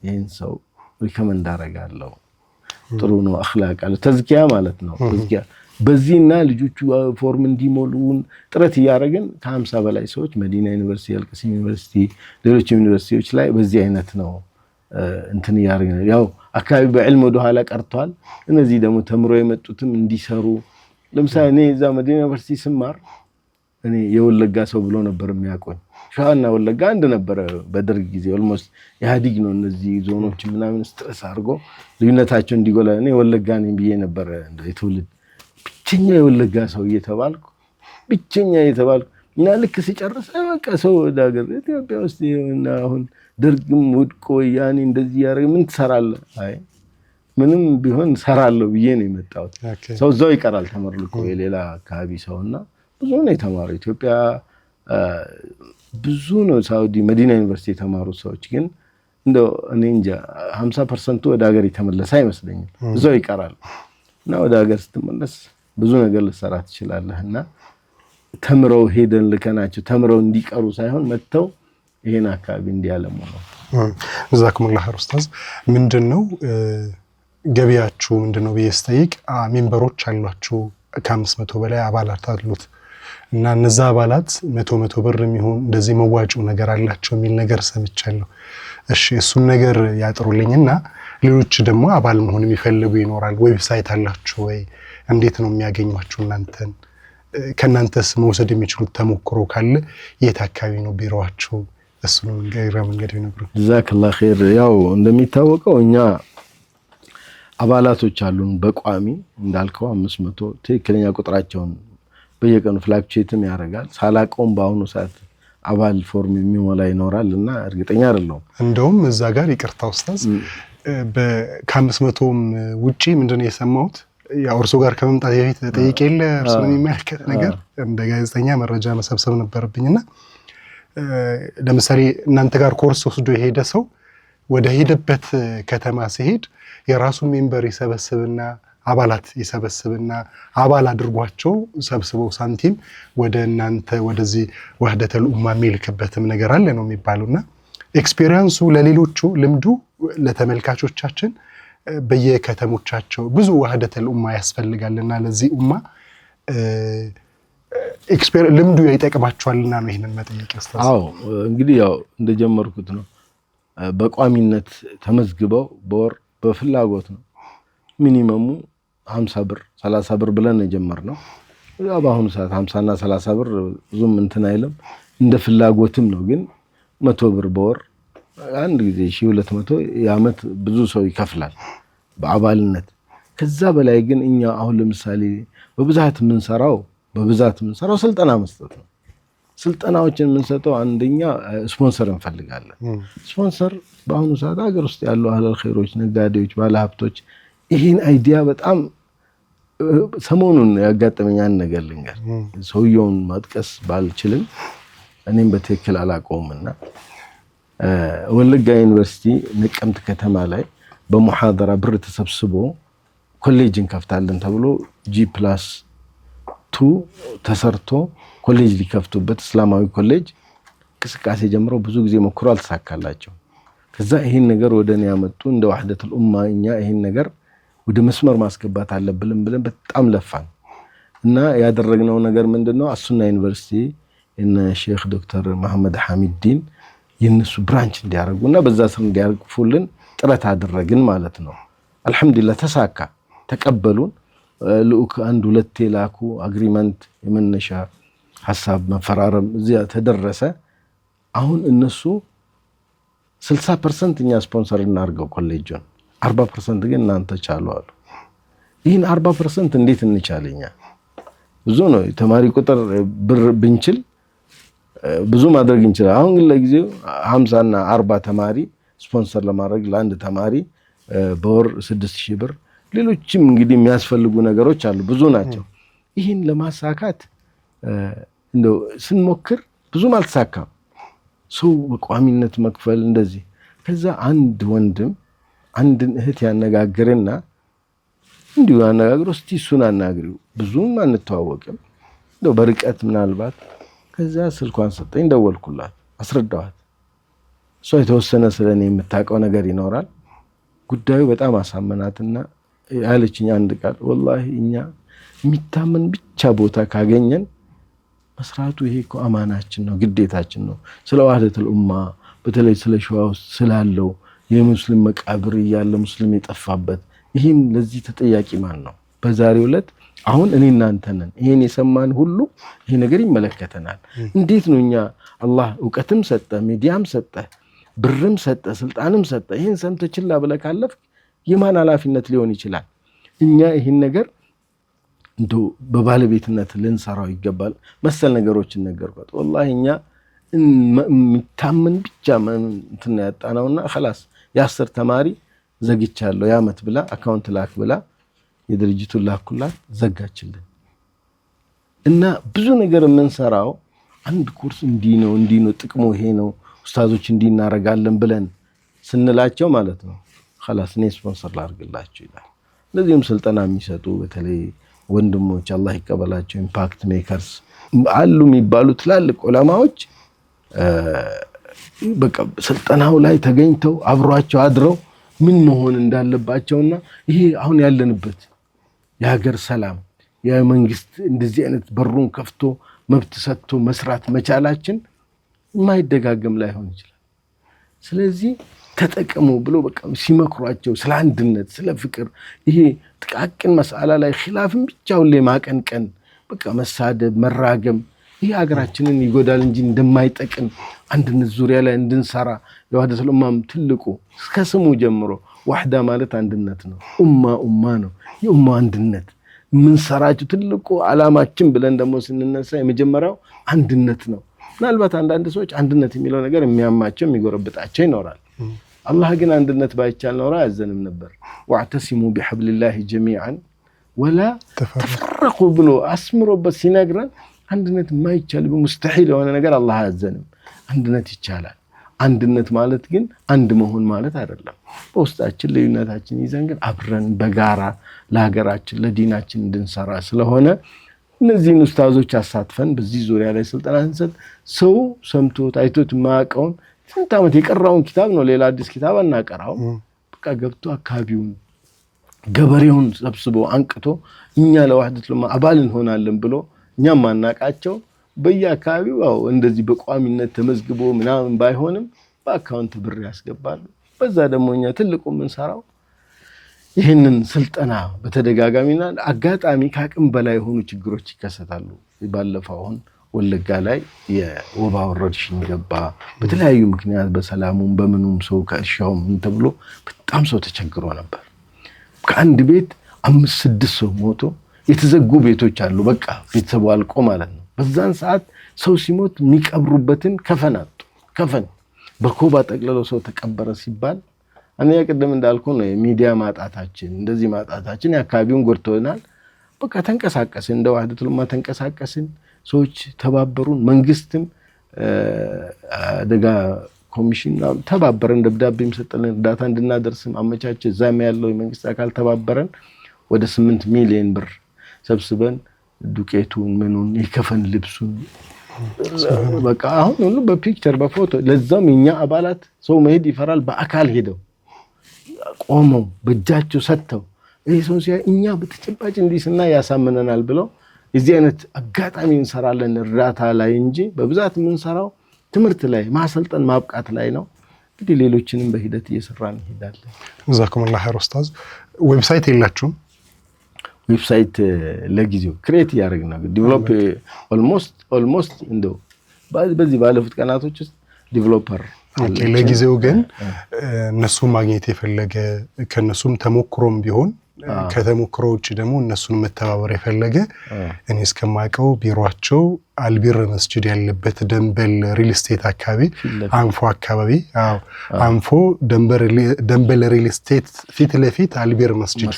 ይሄን ሰው ሪኮመንድ አደርጋለሁ። ጥሩ ነው አኽላቅ አለ ተዝኪያ ማለት ነው። ተዝኪያ በዚህና ልጆቹ ፎርም እንዲሞሉን ጥረት ያደረግን ከ50 በላይ ሰዎች መዲና ዩኒቨርሲቲ፣ አልቀሲም ዩኒቨርሲቲ፣ ሌሎች ዩኒቨርሲቲዎች ላይ በዚህ አይነት ነው እንትን ያደረግን። ያው አካባቢ በዕልም ወደ ኋላ ቀርቷል። እነዚህ ደግሞ ተምሮ የመጡትም እንዲሰሩ ለምሳሌ እኔ እዛ መዲና ዩኒቨርሲቲ ስማር እኔ የወለጋ ሰው ብሎ ነበር የሚያቆኝ። ሻና ወለጋ አንድ ነበር በደርግ ጊዜ ኦልሞስት ኢህአዲግ ነው እነዚህ ዞኖች ምናምን ስትረስ አድርጎ ልዩነታቸው እንዲጎላ እኔ ወለጋ ነኝ ብዬ ነበር የትውልድ ብቸኛ የወለጋ ሰው እየተባልኩ ብቸኛ እየተባልኩ እና ልክ ሲጨርስ በቃ ሰው ወደ ሀገር ኢትዮጵያ ውስጥ እና አሁን ደርግም ወድቆ ያኔ እንደዚህ ያረግ ምን ትሰራለህ? አይ ምንም ቢሆን ሰራለሁ ብዬ ነው የመጣሁት። ሰው እዛው ይቀራል ተመርልቆ የሌላ አካባቢ ሰውና ብዙ ነው የተማረው ኢትዮጵያ ብዙ ነው ሳውዲ መዲና ዩኒቨርሲቲ የተማሩ ሰዎች ግን እንደው እኔ እንጃ 50% ወደ ሀገር የተመለሰ አይመስለኝም። እዛው ይቀራል እና ወደ ሀገር ስትመለስ ብዙ ነገር ልሰራ ትችላለህና ተምረው ሄደን ልከናቸው ተምረው እንዲቀሩ ሳይሆን መተው ይሄን አካባቢ እንዲያለሙ ነው። ጀዛኩሙላህ ኡስታዝ። ምንድነው ገቢያችሁ ምንድነው በየስጠይቅ ሜምበሮች አሏችሁ ከ500 በላይ አባላት አሉት እና እነዛ አባላት 100 ብር የሚሆን እንደዚህ መዋጩ ነገር አላቸው የሚል ነገር ሰምቻለሁ። እሺ እሱን ነገር ያጥሩልኝና ሌሎች ደግሞ አባል መሆን የሚፈልጉ ይኖራል። ዌብሳይት አላችሁ ወይ? እንዴት ነው የሚያገኙአችሁ እናንተን? ከናንተስ መውሰድ የሚችሉት ተሞክሮ ካለ የት አካባቢ ነው ቢሮአችሁ? እሱን መንገድ ይነግሩ። ጀዛከላህ ኸይር። ያው እንደሚታወቀው እኛ አባላቶች አሉን በቋሚ እንዳልከው 500 ትክክለኛ ቁጥራቸውን በየቀኑ ፍላክቹዌትም ያደርጋል። ሳላቆም በአሁኑ ሰዓት አባል ፎርም የሚሞላ ይኖራልና እርግጠኛ አይደለሁም። እንደውም እዛ ጋር ይቅርታ ኡስታዝ ከ500ም ውጪ ምንድነው የሰማሁት ያው እርሱ ጋር ከመምጣት በፊት ጠይቄለ እርሱን የሚመለከት ነገር እንደ ጋዜጠኛ መረጃ መሰብሰብ ነበርብኝና ለምሳሌ እናንተ ጋር ኮርስ ወስዶ የሄደ ሰው ወደ ሄደበት ከተማ ሲሄድ የራሱን ሜምበር ይሰበስብና አባላት ይሰበስብና አባል አድርጓቸው ሰብስበው ሳንቲም ወደ እናንተ ወደዚህ ወህደተል ኡማ የሚልክበትም ነገር አለ ነው የሚባሉና ኤክስፒሪየንሱ ለሌሎቹ ልምዱ ለተመልካቾቻችን በየከተሞቻቸው ብዙ ወህደተል ኡማ ያስፈልጋልና ለዚህ ኡማ ልምዱ ይጠቅማቸዋልና ነው ይሄንን መጠየቅ ያስተሳሰብ። አዎ እንግዲህ ያው እንደጀመርኩት ነው በቋሚነት ተመዝግበው በወር በፍላጎት ነው ሚኒመሙ 50 ብር 30 ብር ብለን የጀመርነው። ያው በአሁኑ ሰዓት 50 እና 30 ብር ብዙም እንትን አይልም እንደ ፍላጎትም ነው። ግን 100 ብር በወር አንድ ጊዜ 1200 የዓመት ብዙ ሰው ይከፍላል በአባልነት። ከዛ በላይ ግን እኛ አሁን ለምሳሌ በብዛት የምንሰራው ስልጠና መስጠት ነው። ስልጠናዎችን የምንሰጠው አንደኛ ስፖንሰር እንፈልጋለን። ስፖንሰር በአሁኑ ሰዓት ሀገር ውስጥ ያሉ አህለል ኸይሮች፣ ነጋዴዎች፣ ባለሀብቶች ይሄን አይዲያ በጣም ሰሞኑን ያጋጠመኛን ነገር ልንገር። ሰውየውን ማጥቀስ ባልችልም እኔም በትክክል አላውቀውምና ወለጋ ዩኒቨርሲቲ ነቀምት ከተማ ላይ በሙሐደራ ብር ተሰብስቦ ኮሌጅ እንከፍታለን ተብሎ G+2 ተሰርቶ ኮሌጅ ሊከፍቱበት እስላማዊ ኮሌጅ እንቅስቃሴ ጀምረው ብዙ ጊዜ ሞክሮ አልተሳካላቸው። ከዛ ይሄን ነገር ወደኔ ያመጡ እንደ ወህደቱል ኡማ እኛ ይሄን ነገር ወደ መስመር ማስገባት አለብን ብለን በጣም ለፋን እና ያደረግነው ነገር ምንድነው አሱና ዩኒቨርሲቲ እነ ሼክ ዶክተር መሐመድ ሐሚድዲን የነሱ ብራንች እንዲያርጉና በዛ ስር እንዲያርጉልን ጥረት አደረግን ማለት ነው። አልহামዱሊላህ ተሳካ፣ ተቀበሉን። ልኡክ አንድ ሁለት ላኩ አግሪመንት የመነሻ ሐሳብ መፈራረም እዚያ ተደረሰ። አሁን እነሱ 60% እኛ ስፖንሰር እናርገው ኮሌጁን 40% ግን እናንተ ቻሉ አሉ። ይሄን 40% እንዴት እንቻለኛ? ብዙ ነው ተማሪ ቁጥር ብር ብንችል ብዙ ማድረግ እንችላለን አሁን ግን ለጊዜው 50 እና 40 ተማሪ ስፖንሰር ለማድረግ ለአንድ ተማሪ በወር 6000 ብር ሌሎችም እንግዲህ የሚያስፈልጉ ነገሮች አሉ ብዙ ናቸው ይሄን ለማሳካት እንደው ስንሞክር ብዙም አልተሳካም ሰው በቋሚነት መክፈል እንደዚህ ከዛ አንድ ወንድም አንድ እህት ያነጋግርና እንዲሁ ያነጋግሩ እስቲ እሱን አናግሪው ብዙም አንተዋወቅም እንደው በርቀት ምናልባት ከዛ ስልኳን ሰጠኝ ደወልኩላት አስረዳዋት እሷ የተወሰነ ስለኔ የምታውቀው ነገር ይኖራል ጉዳዩ በጣም አሳመናትና ያለችኝ አንድ ቃል ወላሂ እኛ የሚታመን ብቻ ቦታ ካገኘን መስራቱ ይሄ እኮ አማናችን ነው ግዴታችን ነው ስለ ዋህደቱል ኡማ በተለይ ስለ ሸዋ ውስጥ ስላለው የሙስሊም መቃብር ያለ ሙስሊም የጠፋበት ይሄን ለዚህ ተጠያቂ ማን ነው በዛሬው ዕለት አሁን እኔ እናንተ ነን ይሄን የሰማን ሁሉ ይሄ ነገር ይመለከተናል እንዴት ነው እኛ አላህ ዕውቀትም ሰጠ ሚዲያም ሰጠ ብርም ሰጠ ስልጣንም ሰጠ ይሄን ሰምተችላ ብለህ ካለፍ የማን ኃላፊነት ሊሆን ይችላል እኛ ይሄን ነገር እንደው በባለቤትነት ልንሰራው ይገባል መሰል ነገሮችን ነገርኳት ወላሂ እኛ የሚታመን ብቻ እንትን ያጣናውና خلاص የ10 ተማሪ ዘግቻለሁ ያመት ብላ አካውንት ላክ ብላ የድርጅቱን ላኩላት ዘጋችልን እና ብዙ ነገር የምንሰራው አንድ ኮርስ እንዲህ ነው ጥቅሙ ይሄ ነው ኡስታዞች እንዲናረጋለን ብለን ስንላቸው ማለት ነው خلاص እኔ ስፖንሰር ላርግላችሁ ይላል ለዚህም ስልጠና የሚሰጡ በተለይ ወንድሞች አላህ ይቀበላቸው ኢምፓክት ሜከርስ አሉ የሚባሉ ትላልቅ ዑለማዎች በቃ ስልጠናው ላይ ተገኝተው አብሯቸው አድረው ምን መሆን እንዳለባቸውና ይሄ አሁን ያለንበት የሀገር ሰላም የመንግስት እንደዚህ አይነት በሩን ከፍቶ መብት ሰጥቶ መስራት መቻላችን የማይደጋገም ላይሆን ይችላል ስለዚህ ተጠቀሙ ብሎ በቃ ሲመክሯቸው ስለ አንድነት ስለ ፍቅር ይሄ ጥቃቅን መስአላ ላይ ኺላፍን ብቻው ለማቀንቀን በቃ መሳደብ መራገም ይሄ ሀገራችንን ይጎዳል እንጂ እንደማይጠቅም አንድነት ዙሪያ ላይ እንድንሰራ የዋህደቱል ኡማም ትልቁ እስከ ስሙ ጀምሮ ዋህዳ ማለት አንድነት ነው ኡማ ነው የኡማ አንድነት ምን ሰራችሁ ትልቁ አላማችን ብለን ደግሞ ስንነሳ የመጀመሪያው አንድነት ነው ምናልባት አንዳንድ ሰዎች አንድነት የሚለው ነገር የሚያማቸው የሚጎረብጣቸው ይኖራል አላህ ግን አንድነት ባይቻል ኖራ ያዘንም ነበር ወአተሲሙ ቢሐብሊላሂ ጀሚዓን ወላ ተፈረቁ ብሎ አስምሮበት ሲነግረን አንድነት ማይቻል በሙስተሂል የሆነ ነገር አላህ ያዘንም አንድነት ይቻላል አንድነት ማለት ግን አንድ መሆን ማለት አይደለም በውስጣችን ልዩነታችን ይዘን ግን አብረን በጋራ ለሀገራችን ለዲናችን እንድንሰራ ስለሆነ እነዚህን ኡስታዞች አሳትፈን በዚህ ዙሪያ ላይ ስልጠና እንሰጥ ሰው ሰምቶት አይቶት ማያውቀውን ስንት ዓመት የቀራውን ኪታብ ነው ሌላ አዲስ ኪታብ አናቀራው በቃ ገብቶ አካባቢውን ገበሬውን ሰብስቦ አንቅቶ እኛ ለዋህደቱል ኡማ አባል እንሆናለን ብሎ እኛም ማናቃቸው በየአካባቢው እንደዚህ በቋሚነት ተመዝግቦ ምናምን ባይሆንም በአካውንት ብር ያስገባሉ በዛ ደግሞ እኛ ትልቁ ምን ሰራው ይሄንን ስልጠና በተደጋጋሚና አጋጣሚ ካቅም በላይ ሆኑ ችግሮች ይከሰታሉ ባለፈው አሁን ወለጋ ላይ የወባ ወረርሽኝ ገባ በተለያዩ ምክንያት በሰላሙም በምኑም ሰው ከእርሻውም ተብሎ በጣም ሰው ተቸግሮ ነበር ከአንድ ቤት 5-6 ሰው ሞቶ የተዘጉ ቤቶች አሉ በቃ ቤተሰቡ አልቆ ማለት ነው በዛን ሰዓት ሰው ሲሞት የሚቀብሩበትን ከፈን አጡ ከፈን በኮባ ጠቅልለው ሰው ተቀበረ ሲባል እኔ ቀደም እንዳልኩ ነው የሚዲያ ማጣታችን እንደዚህ ማጣታችን ያካባቢውን ጎርቶናል በቃ ተንቀሳቀስን እንደ ዋህደቱል ኡማ ተንቀሳቀስን ሰዎች ተባበሩን መንግስትም አደጋ ኮሚሽን ተባበረን ደብዳቤም ሰጠልን እርዳታ እንድናደርስም አመቻቸ ዛም ያለው የመንግስት አካል ተባበረን ወደ 8 ሚሊዮን ብር ሰብስበን ዱቄቱን ምኑን የከፈን ልብሱን በቃ አሁን ሁሉ በፒክቸር በፎቶ ለዛም የኛ አባላት ሰው መሄድ ይፈራል በአካል ሄደው ቆመው በእጃቸው ሰጥተው ይሄ ሰው ሲያይ እኛ በተጨባጭ እንዲስና ያሳመነናል ብለው እዚህ አይነት አጋጣሚ እንሰራለን እርዳታ ላይ እንጂ በብዛት ምን ሰራው ትምርት ላይ ማሰልጠን ማብቃት ላይ ነው እንግዲህ ሌሎችንም በሂደት እየሰራን እንሄዳለን ጀዛኩሙላህ ኸይር ኡስታዝ ዌብሳይት የላችሁም ዌብሳይት ለጊዜው ክሬት ያደርግና ዲቨሎፕ ኦልሞስት እንደው በዚህ ባለፉት ቀናቶች ውስጥ ዲቨሎፐር ለጊዜው ግን እነሱ ማግኘት የፈለገ ከነሱም ተሞክሮም ቢሆን ከተሞክሮ ውጪ ደግሞ እነሱን መተባበር የፈለገ እኔ እስከማቀው ቢሮአቸው አልቢር መስጂድ ያለበት ደንበል ሪል ስቴት አካባቢ አንፎ አካባቢ አንፎ ደንበል ሪል ስቴት ፊት ለፊት አልቢር መስጂድ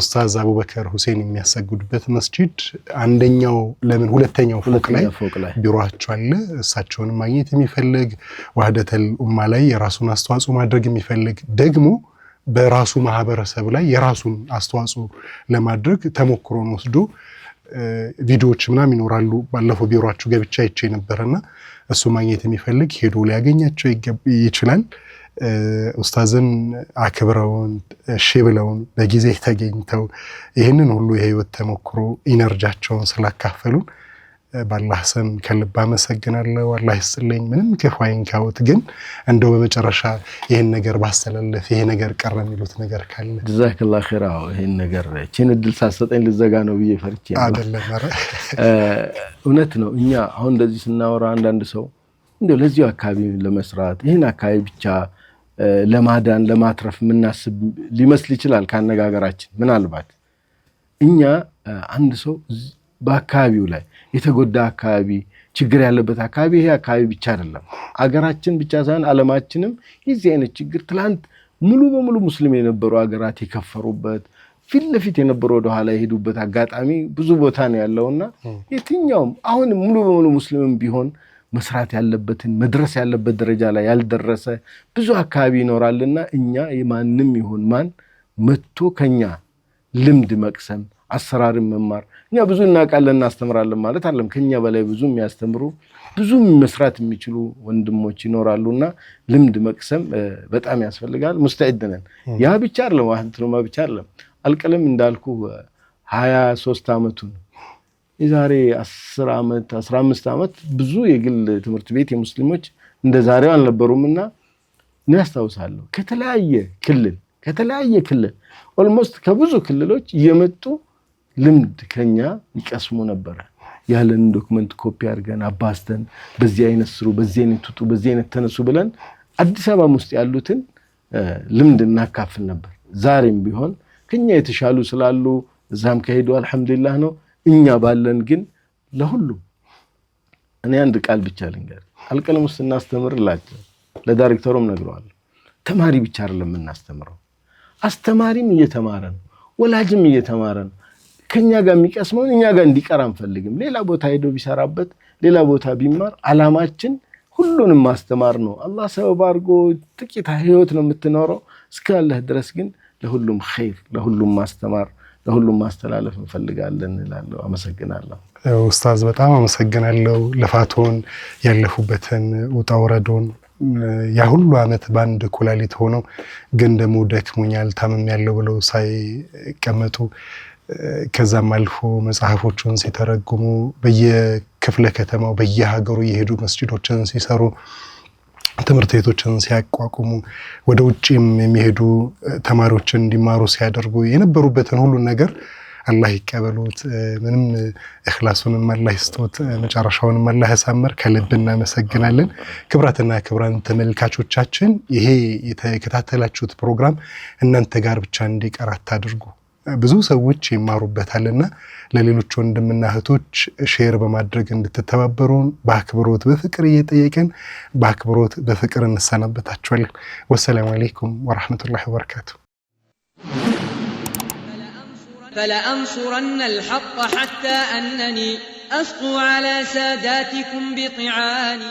ኡስታዝ አቡበከር ሁሴን የሚያሰግዱበት መስጂድ አንደኛው ለምን ሁለተኛው ፎቅ ላይ ቢሮአቸው አለ እሳቸውን ማግኘት የሚፈልግ ወህደተል ኡማ ላይ የራሱን አስተዋጽኦ ማድረግ የሚፈልግ ደግሞ በራሱ ማህበረሰብ ላይ የራሱን አስተዋጽኦ ለማድረግ ተሞክሮን ወስዶ ቪዲዮዎች ምናምን ይኖራሉ ባለፈው ቢሮአቸው ገብቻ አይቼ ነበርና እሱ ማግኘት የሚፈልግ ሄዶ ሊያገኛቸው ይችላል ኡስታዝን አክብረውን ሼብለውን በጊዜ ተገኝተው ይሄንን ሁሉ የህይወት ተሞክሮ ኢነርጂያቸውን ስላካፈሉን ባላህ ስም ከልብ አመሰግናለሁ አላህ ይስጥልኝ ምንም ከፋይን ካውት ግን እንደው በመጨረሻ ይሄን ነገር ባስተላለፍ ይሄ ነገር ቀረ የሚሉት ነገር ካለ ጀዛከላህ ኸይራው ይሄን ነገር እቺን እድል ሳሰጠኝ ልዘጋ ነው ብዬ ፈርቼ አይደለም እውነት ነው እኛ አሁን እንደዚህ ስናወራ አንዳንድ ሰው እንደው ለዚህ አካባቢ ለመስራት ይሄን አካባቢ ብቻ ለማዳን ለማትረፍ ምናስብ ሊመስል ይችላል ካነጋገራችን ምናልባት እኛ አንድ ሰው በአካባቢው ላይ የተጎዳ አካባቢ ችግር ያለበት አካባቢ ይሄ አካባቢ ብቻ አይደለም አገራችን ብቻ ሳይሆን ዓለማችንም የዚህ አይነት ችግር ትላንት ሙሉ በሙሉ ሙስሊም የነበሩ አገራት የከፈሩበት ፊት ለፊት የነበሩ ወደ ኋላ የሄዱበት አጋጣሚ ብዙ ቦታ ነው ያለውና የትኛውም አሁን ሙሉ በሙሉ ሙስሊምም ቢሆን መስራት ያለበትን መድረስ ያለበት ደረጃ ላይ ያልደረሰ ብዙ አካባቢ ይኖራልና እኛ የማንም ይሁን ማን መጥቶ ከኛ ልምድ መቅሰም አሰራርን መማር እኛ ብዙ እናቃለን እናስተምራለን ማለት አይደለም ከኛ በላይ ብዙ የሚያስተምሩ ብዙ መስራት የሚችሉ ወንድሞች ይኖራሉና ልምድ መቅሰም በጣም ያስፈልጋል ሙስተዒድ ነን ያ ብቻ አይደለም ዋህድ ነው ብቻ አይደለም አልቀለም እንዳልኩ 23 አመቱን የዛሬ 10 አመት 15 አመት ብዙ የግል ትምህርት ቤት የሙስሊሞች እንደዛሬው አልነበሩምና ነው ያስታውሳለሁ ከተለያየ ክልል ኦልሞስት ከብዙ ክልሎች እየመጡ ልምድ ከኛ ይቀስሙ ነበር ያለን ዶክመንት ኮፒ አድርገን አባስተን በዚህ አይነት ስሩ በዚህ አይነት ትጡ በዚህ አይነት ተነሱ ብለን አዲስ አበባ ውስጥ ያሉትን ልምድ እናካፍል ነበር ዛሬም ቢሆን ከኛ የተሻሉ ስላሉ እዛም ከሄዱ አልহামዱሊላህ ነው እኛ ባለን ግን ለሁሉ እኔ አንድ ቃል ብቻ ልንገር አልቀለም ውስጥ እናስተምርላችሁ ለዳይሬክተሩም ነግረዋል ተማሪ ብቻ አይደለም እናስተምረው አስተማሪም እየተማረ ነው ወላጅም እየተማረ ነው ከኛ ጋር የሚቀስመው እኛ ጋር እንዲቀር አንፈልግም ሌላ ቦታ ሄዶ ቢሰራበት ሌላ ቦታ ቢማር አላማችን ሁሉንም ማስተማር ነው አላህ ሰበብ አድርጎ ጥቂት ህይወት ነው የምትኖረው እስካለህ ድረስ ግን ለሁሉም ኸይር ለሁሉም ማስተማር ለሁሉም ማስተላለፍ እንፈልጋለን እላለሁ አመሰግናለሁ ኡስታዝ በጣም አመሰግናለሁ ለፋቶን ያለፉበትን ውጣ ወረዶን ያ ሁሉ አመት ባንድ ኩላሊት ሆኖ ግን ደሞ ደክሞኛል ታመም ያለው ብለው ሳይቀመጡ ከዛም አልፎ መጽሐፎቹን ሲተረጉሙ በየክፍለ ከተማው በየሀገሩ የሄዱ መስጂዶችን ሲሰሩ ትምህርት ቤቶችን ሲያቋቁሙ ወደ ውጪም የሚሄዱ ተማሪዎችን እንዲማሩ ሲያደርጉ የነበሩበትን ሁሉ ነገር አላህ ይቀበሉት ምንም እخلاصውንም አላህ ይስጥዎት መጨረሻውንም አላህ ያሳምር ከልብ እናመሰግናለን ክብራትና ክብራን ተመልካቾቻችን ይሄ የተከታተላችሁት ፕሮግራም እናንተ ጋር ብቻ እንዲቀር አታድርጉ ብዙ ሰዎች ይማሩበታልና ለሌሎች ወንድምና እህቶች ሼር በማድረግ እንድትተባበሩን በአክብሮት በፍቅር እየጠየቀን በአክብሮት በፍቅር እንሰናበታችኋለን ወሰላሙ አለይኩም ወራህመቱላሂ ወበረካቱ فلأنصرن الحق حتى أنني أسقو على ساداتكم بطعاني